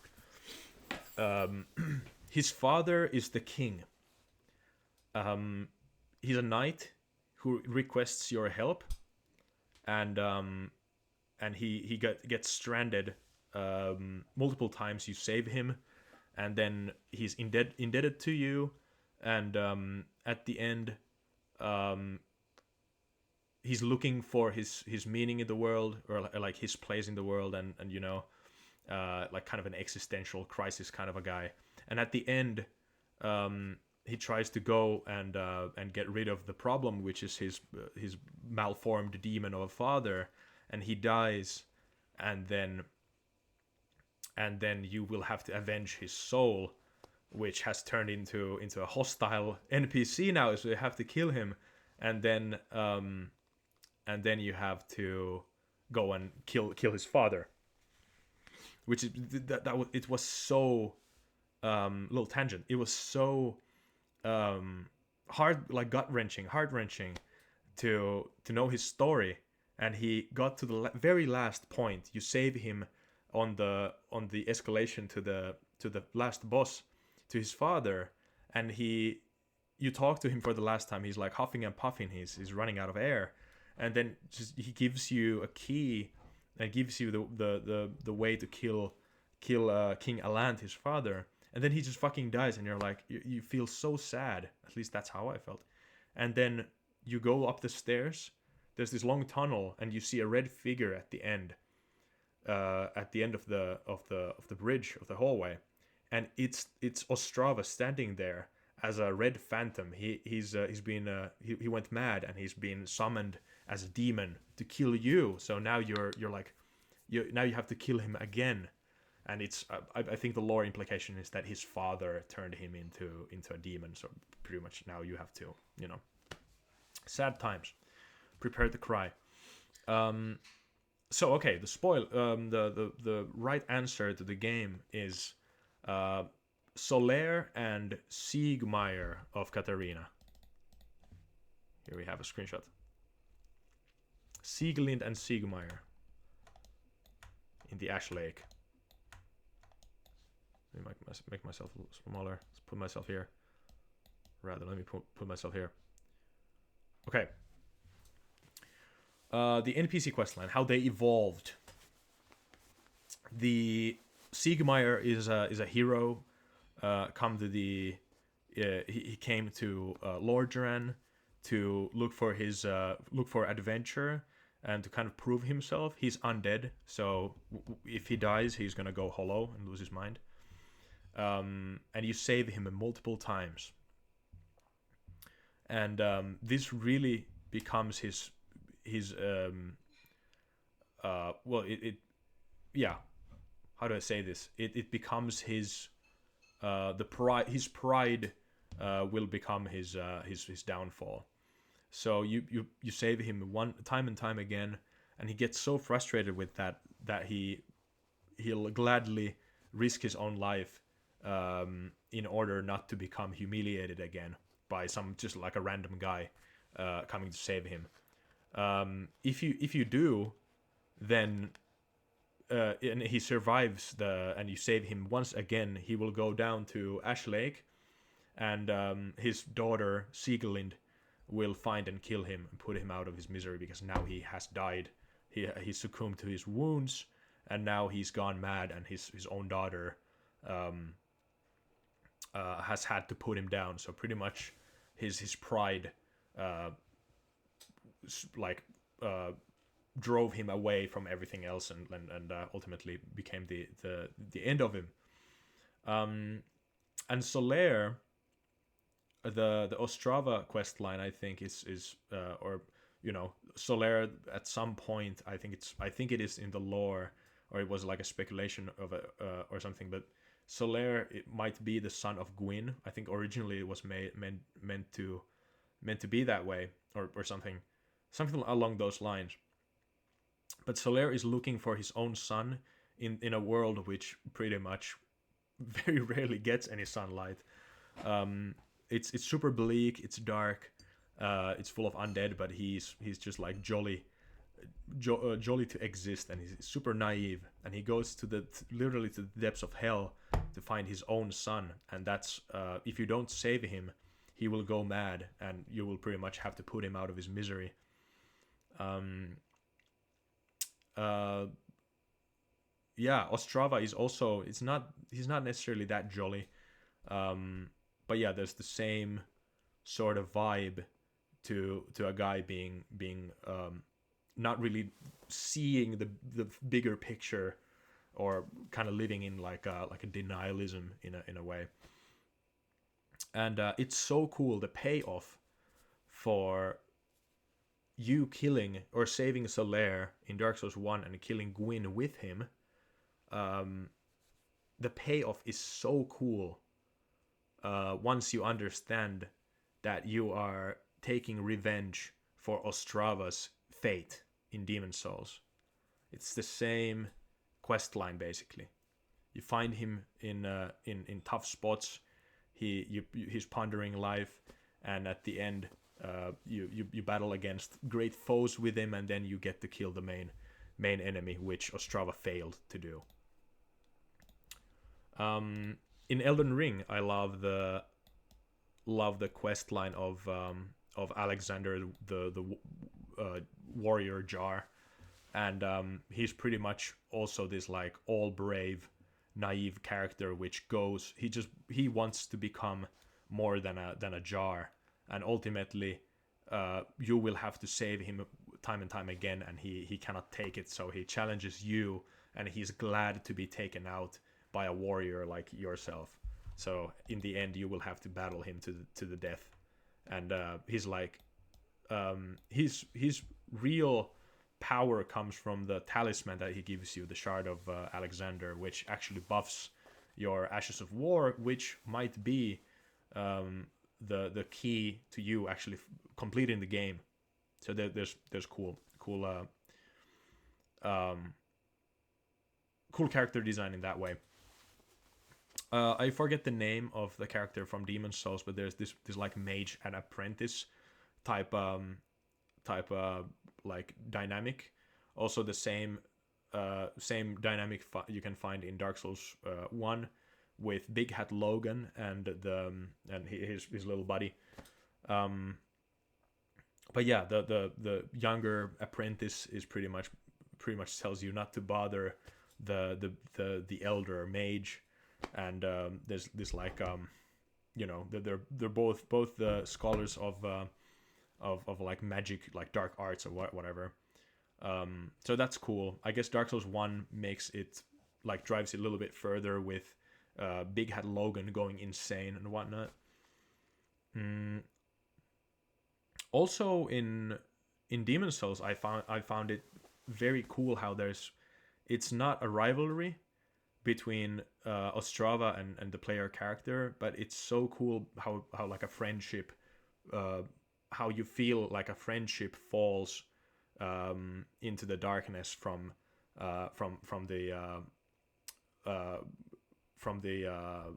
His father is the king. He's a knight who requests your help, and he gets stranded multiple times. You save him, and then he's indebted to you, and at the end, he's looking for his meaning in the world, or like his place in the world, and you know, like kind of an existential crisis kind of a guy. And at the end, he tries to go and get rid of the problem, which is his malformed demon of a father, and he dies, and then you will have to avenge his soul, which has turned into a hostile NPC now, so you have to kill him, and then you have to go and kill his father, which is it was so little tangent. It was so hard, like heart-wrenching to know his story, and he got to the very last point. You save him on the escalation to the last boss, to his father, and you talk to him for the last time. He's like huffing and puffing. He's running out of air, and then he gives you a key and gives you the way to kill King Alant, his father. And then he just fucking dies, and you're like, you feel so sad. At least that's how I felt. And then you go up the stairs. There's this long tunnel, and you see a red figure at the end. At the end of the bridge of the hallway, and it's Ostrava standing there as a red phantom. He went mad, and he's been summoned as a demon to kill you. So now you're like, now you have to kill him again. And it's I think the lore implication is that his father turned him into a demon. So pretty much now you have to, you know, sad times. Prepare to cry. So okay, the right answer to the game is Solaire and Siegmeyer of Katarina. Here we have a screenshot. Sieglind and Siegmeyer in the Ash Lake. Let me make myself a little smaller. Let's put myself here. Rather, let me put myself here. Okay. The NPC questline, how they evolved. The Siegmeyer is a hero. He came to Lordran to look for adventure and to kind of prove himself. He's undead, so if he dies, he's gonna go hollow and lose his mind. And you save him multiple times, and this really becomes his how do I say this? It becomes his pride will become his downfall. So you save him one time and time again, and he gets so frustrated with that he'll gladly risk his own life in order not to become humiliated again by some just like a random guy coming to save him. If you do, then and he survives and you save him once again, he will go down to Ash Lake, and his daughter Siegelind will find and kill him and put him out of his misery, because now he has died. He succumbed to his wounds, and now he's gone mad, and his own daughter has had to put him down. So pretty much his pride like drove him away from everything else, and ultimately became the end of him. And Solaire, the Ostrava quest line, I think is or Solaire at some point, I think it is in the lore, or it was like a speculation of or something, but Solaire, it might be the son of Gwyn. I think originally it was meant to be that way, or something along those lines. But Solaire is looking for his own son in a world which pretty much very rarely gets any sunlight. It's super bleak, it's dark, it's full of undead, but he's just like jolly to exist, and he's super naive, and he goes to literally to the depths of hell to find his own son, and that's if you don't save him, he will go mad, and you will pretty much have to put him out of his misery. Yeah, Ostrava is also, he's not necessarily that jolly, but yeah, there's the same sort of vibe to a guy being not really seeing the bigger picture, or kind of living in like a denialism in a way. And it's so cool, the payoff for you killing or saving Solaire in Dark Souls 1 and killing Gwyn with him. The payoff is so cool once you understand that you are taking revenge for Ostrava's fate in Demon Souls. It's the same quest line basically. You find him in tough spots. He's pondering life, and at the end, you battle against great foes with him, and then you get to kill the main enemy, which Ostrava failed to do. In Elden Ring, I love the quest line of Alexander, the warrior jar, and he's pretty much also this like all brave, naive character, which goes, he wants to become more than a jar, and ultimately you will have to save him time and time again, and he cannot take it, so he challenges you, and he's glad to be taken out by a warrior like yourself. So in the end, you will have to battle him to the death, and he's like, his real power comes from the talisman that he gives you, the Shard of Alexander, which actually buffs your Ashes of War, which might be the key to you actually completing the game. So there's cool character design in that way. I forget the name of the character from Demon's Souls, but there's this like mage and apprentice type like dynamic. Also the same dynamic you can find in Dark Souls 1 with Big Hat Logan and his little buddy. But yeah, the younger apprentice is pretty much tells you not to bother the elder mage, and there's this like they're both the scholars of like magic, like dark arts or whatever. So that's cool. I guess Dark Souls 1 makes it like drives it a little bit further with Big Hat Logan going insane and whatnot. Also in Demon's Souls, I found it very cool how it's not a rivalry between Ostrava and the player character, but it's so cool how like a friendship, how you feel like a friendship falls into the darkness from the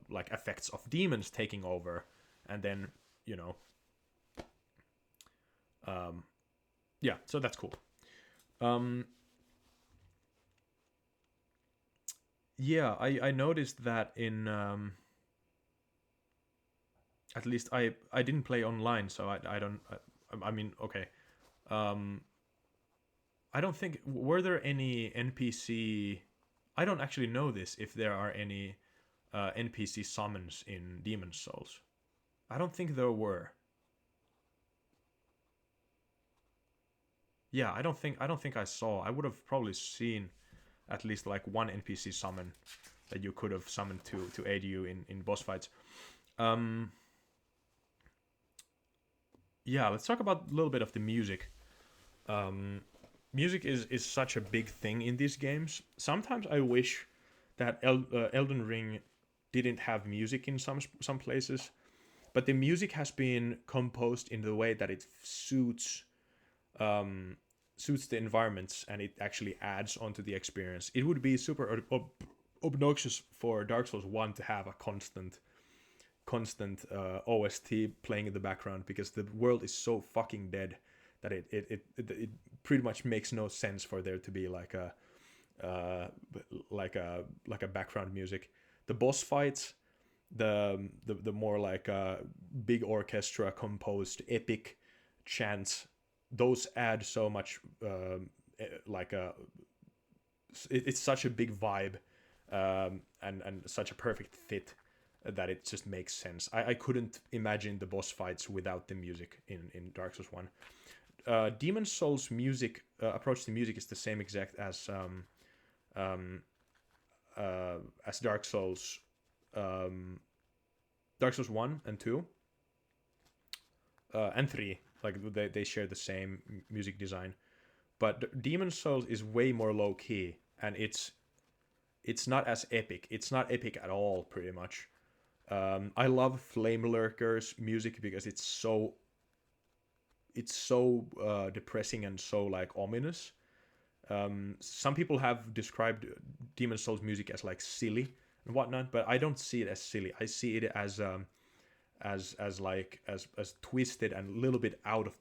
like effects of demons taking over, and then yeah, so that's cool. Yeah, I noticed that in at least I didn't play online, so I don't I mean okay. Um, I don't think were there any NPC. I don't actually know this if there are any NPC summons in Demon's Souls. I don't think there were. Yeah, I don't think I saw. I would have probably seen at least like one NPC summon that you could have summoned to aid you in boss fights. Um, yeah, let's talk about a little bit of the music. Um, music is such a big thing in these games. Sometimes I wish that Elden Ring didn't have music in some places, but the music has been composed in the way that it um, suits the environments and it actually adds onto the experience. It would be super obnoxious for Dark Souls 1 to have a constant OST playing in the background because the world is so fucking dead that it pretty much makes no sense for there to be uh, like a background music. The boss fights, the more like big orchestra composed epic chants, those add so much like a it's such a big vibe, and such a perfect fit that it just makes sense. I couldn't imagine the boss fights without the music in Dark Souls 1. Demon Souls music approach to music is the same exact um, as um, Dark Souls 1 and 2 and 3. Like they share the same music design, but Demon Souls is way more low key, and it's not as epic. It's not epic at all, pretty much. I love Flame Lurker's music because it's so depressing and so like ominous. Some people have described Demon Souls music as like silly and whatnot, but I don't see it as silly. I see it as like as twisted and a little bit out of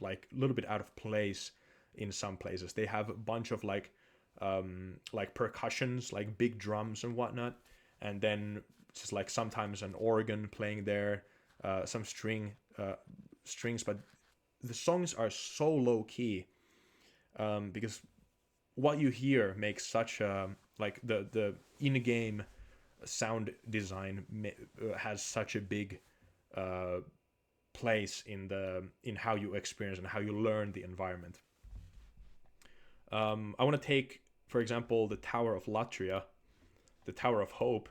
like a little bit out of place in some places. They have a bunch of like percussions, like big drums and whatnot, and then just like sometimes an organ playing there, some strings, but the songs are so low key, because what you hear makes such a like the in game sound design has such a big uh, place in how you experience and how you learn the environment. I want to take, for example, the Tower of Latria, the Tower of Hope,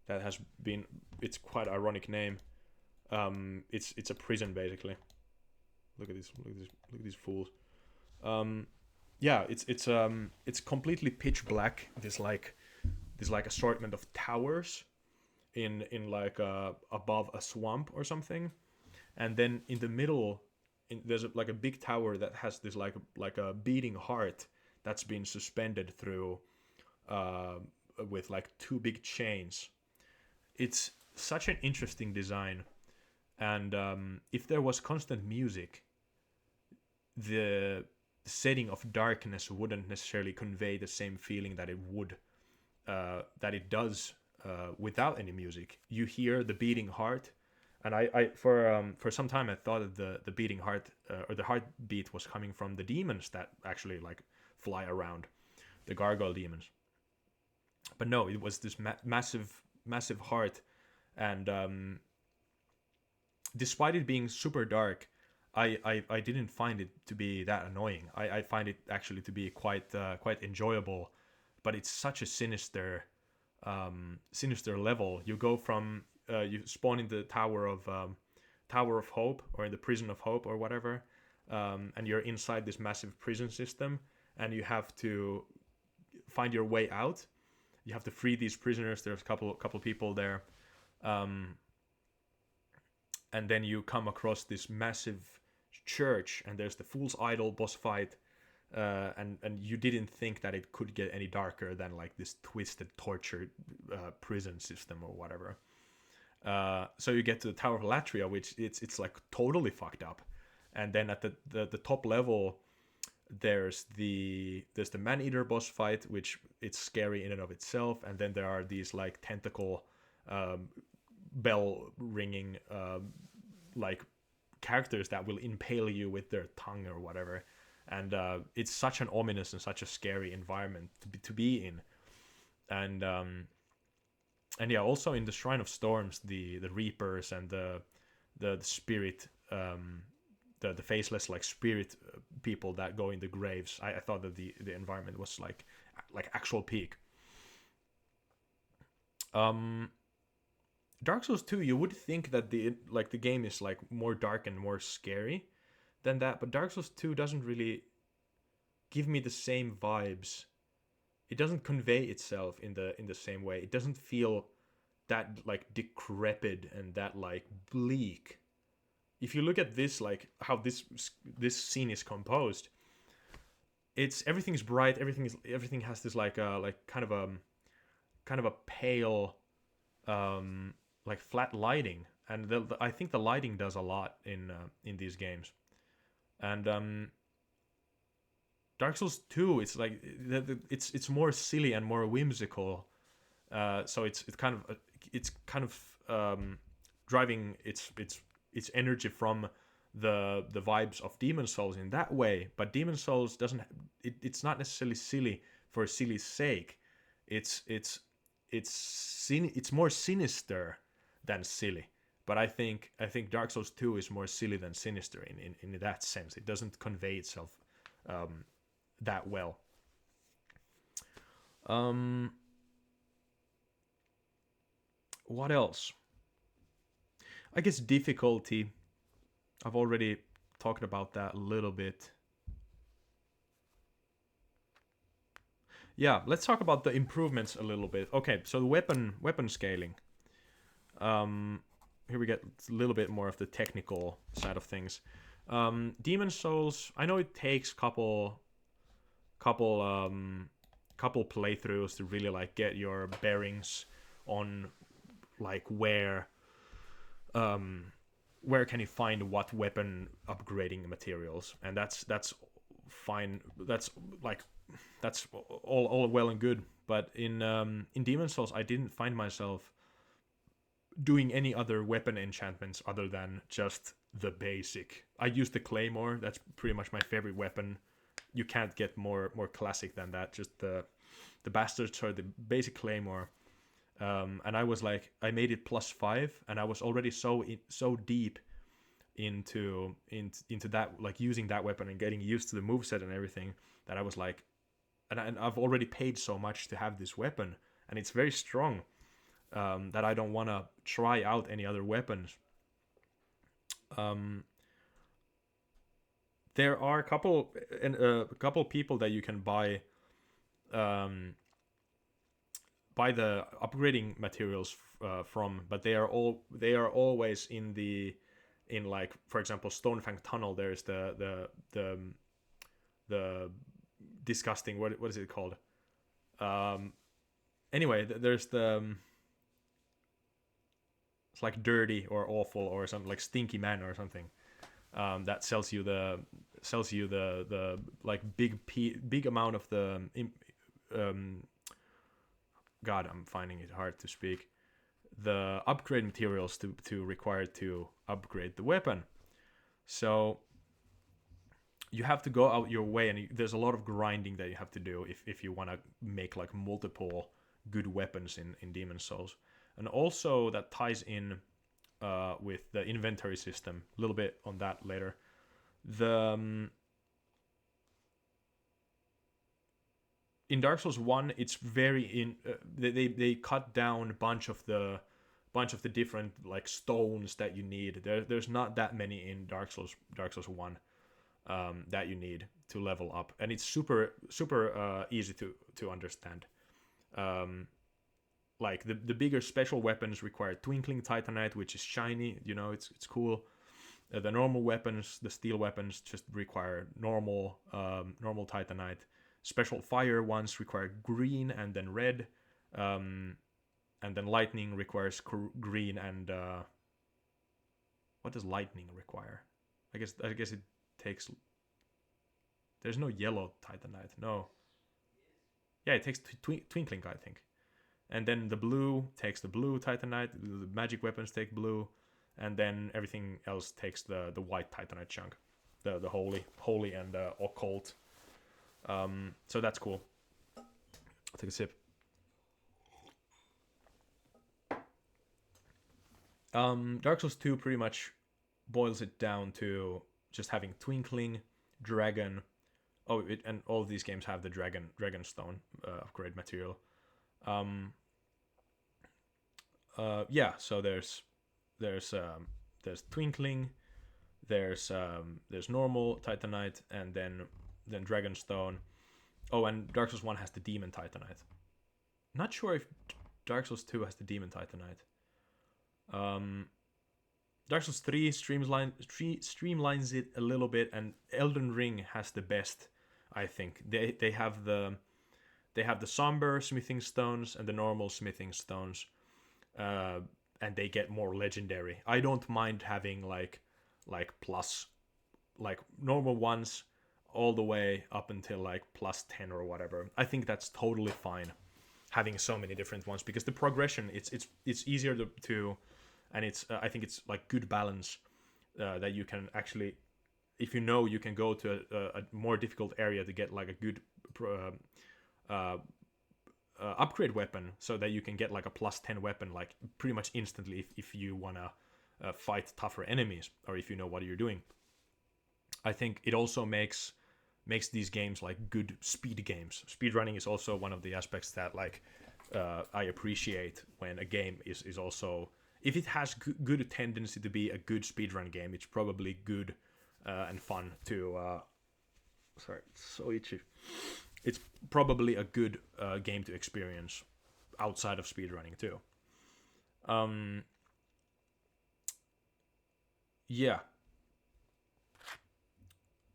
that has been it's quite ironic name. It's a prison basically. Look at this! Look at these fools. Um, yeah, it's completely pitch black. This like assortment of towers in like above a swamp or something, and then in the middle, there's like a big tower that has this like a beating heart that's been suspended through uh, with like two big chains. It's such an interesting design, and if there was constant music, the setting of darkness wouldn't necessarily convey the same feeling that it does without any music. You hear the beating heart, and I for some time I thought that the beating heart or the heartbeat was coming from the demons that actually like fly around, the gargoyle demons. But no, it was this massive heart, and despite it being super dark, I didn't find it to be that annoying. I find it actually to be quite enjoyable, but it's such a sinister level. You go from you spawn in the Tower of Hope, or in the Prison of Hope or whatever, and you're inside this massive prison system, and you have to find your way out. You have to free these prisoners. There's a couple people there, um, and then you come across this massive church, and there's the Fool's Idol boss fight, and you didn't think that it could get any darker than like this twisted torture prison system or whatever. So you get to the Tower of Latria, which it's like totally fucked up, and then at the top level, There's the man eater boss fight, which it's scary in and of itself, and then there are these like tentacle um, bell ringing like characters that will impale you with their tongue or whatever, and it's such an ominous and such a scary environment to be in, and yeah, also in the Shrine of Storms, the Reapers and the spirit, the faceless like spirit people that go in the graves. I thought that the environment was like actual peak. Um, Dark Souls 2, you would think that the game is like more dark and more scary than that, but Dark Souls 2 doesn't really give me the same vibes. It doesn't convey itself in the same way. It doesn't feel that like decrepit and that like bleak. If you look at this, like how this scene is composed, it's everything's bright. Everything has this like kind of a pale like flat lighting, and I think the lighting does a lot in these games. And Dark Souls 2, it's like it's more silly and more whimsical. So it's kind of driving its energy from the vibes of Demon Souls in that way. But Demon Souls doesn't. It's not necessarily silly for silly's sake. It's more sinister than silly. But I think Dark Souls 2 is more silly than sinister in that sense. It doesn't convey itself that well. What else? I guess difficulty. I've already talked about that a little bit. Yeah, let's talk about the improvements a little bit. Okay, so the weapon scaling. Here we get a little bit more of the technical side of things. Demon Souls. I know it takes couple playthroughs to really like get your bearings on like where can you find what weapon upgrading materials, and that's fine. That's all well and good, but in Demon Souls I didn't find myself doing any other weapon enchantments other than just the basic. I used the claymore. That's pretty much my favorite weapon. You can't get more classic than that. Just the bastards or the basic claymore. And I was like, I made it +5, and I was already so deep into that, like using that weapon and getting used to the moveset and everything, that I was like, and I've already paid so much to have this weapon, and it's very strong, that I don't want to try out any other weapons. There are a couple people that you can buy the upgrading materials from, but they are always in like, for example, Stonefang Tunnel. There's the disgusting, what is it called? Anyway, there's it's like dirty or awful or something, like Stinky Man or something, that sells you the like big amount of the God, I'm finding it hard to speak. The upgrade materials to require to upgrade the weapon. So you have to go out your way, and there's a lot of grinding that you have to do if you want to make like multiple good weapons in Demon Souls. And also that ties in with the inventory system. A little bit on that later. In Dark Souls 1, it's very they cut down a bunch of the different like stones that you need. There's not that many in Dark Souls 1 that you need to level up, and it's super easy to understand. Like the bigger special weapons require twinkling titanite, which is shiny. It's cool. The normal weapons, the steel weapons, just require normal titanite. Special fire ones require green and then red, and then lightning requires green and what does lightning require? I guess it takes There's no yellow Titanite. No. Yeah, it takes Twinkling, I think. And then the blue takes the blue Titanite. The magic weapons take blue. And then everything else takes the white Titanite chunk. The holy and occult. So that's cool. I'll take a sip. Dark Souls 2 pretty much boils it down to just having Twinkling, Dragon. And all of these games have the Dragon Stone upgrade material. Yeah, so there's Twinkling, there's normal Titanite, and then Dragonstone. Oh, and Dark Souls 1 has the Demon Titanite. Not sure if Dark Souls 2 has the Demon Titanite. Dark Souls 3 streamlines it a little bit, and Elden Ring has the best, I think. They have the somber smithing stones and the normal smithing stones, and they get more legendary. I don't mind having like plus, like normal ones all the way up until like plus 10 or whatever. I think that's totally fine, having so many different ones, because the progression it's easier to and it's I think it's like good balance, that you can actually, if you know, you can go to a more difficult area to get like a good upgrade weapon, so that you can get like a plus 10 weapon like pretty much instantly if you wanna fight tougher enemies, or if you know what you're doing. I think it also makes these games like good speed games. Speedrunning is also one of the aspects that like I appreciate when a game is also, if it has good tendency to be a good speedrun game, it's probably good and fun to sorry, it's so itchy. It's probably a good game to experience outside of speedrunning too. Yeah.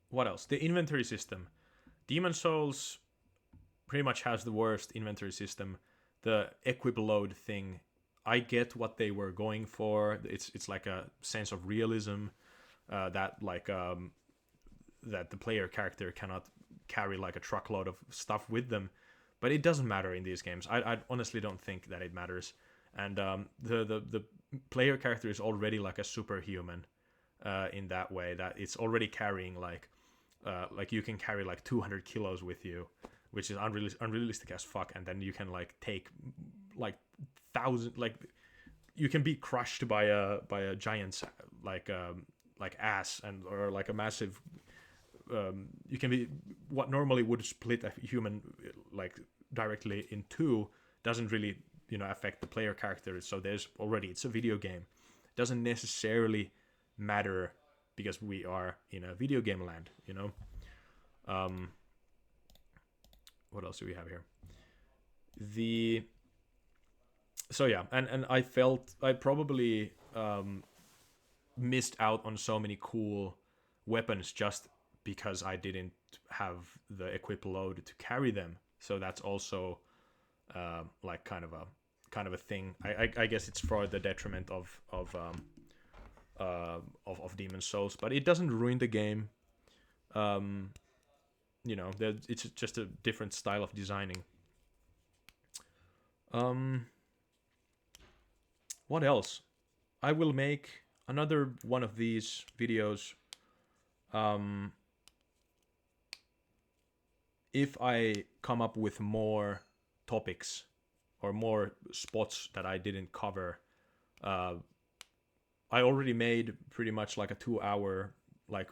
What else? The inventory system. Demon Souls pretty much has the worst inventory system. The equip load thing, I get what they were going for. It's like a sense of realism, that like that the player character cannot carry like a truckload of stuff with them, but it doesn't matter in these games. I honestly don't think that it matters. And the player character is already like a superhuman in that way, that it's already carrying like you can carry like 200 kilos with you, which is unrealistic as fuck. And then you can like take like thousand, like you can be crushed by a giant like ass, and or like a massive you can be, what normally would split a human like directly in two doesn't really affect the player character. So there's already, it's a video game, it doesn't necessarily matter because we are in a video game land. What else do we have here? So yeah, and I felt I probably missed out on so many cool weapons just because I didn't have the equip load to carry them. So that's also like kind of a thing. I guess it's for the detriment of Demon Souls, but it doesn't ruin the game. It's just a different style of designing. What else? I will make another one of these videos if I come up with more topics or more spots that I didn't cover. I already made pretty much like a 2-hour like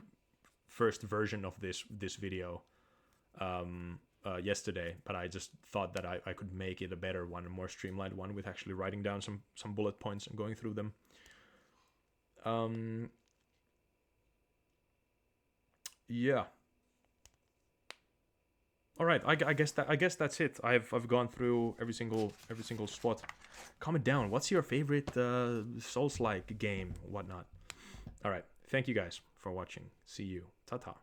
first version of this video yesterday, but I just thought that I could make it a better one, a more streamlined one, with actually writing down some bullet points and going through them. Yeah. All right, I guess that's it. I've gone through every single spot. Comment down, what's your favorite Souls-like game, whatnot. All right, thank you guys for watching. See you. Ta-ta.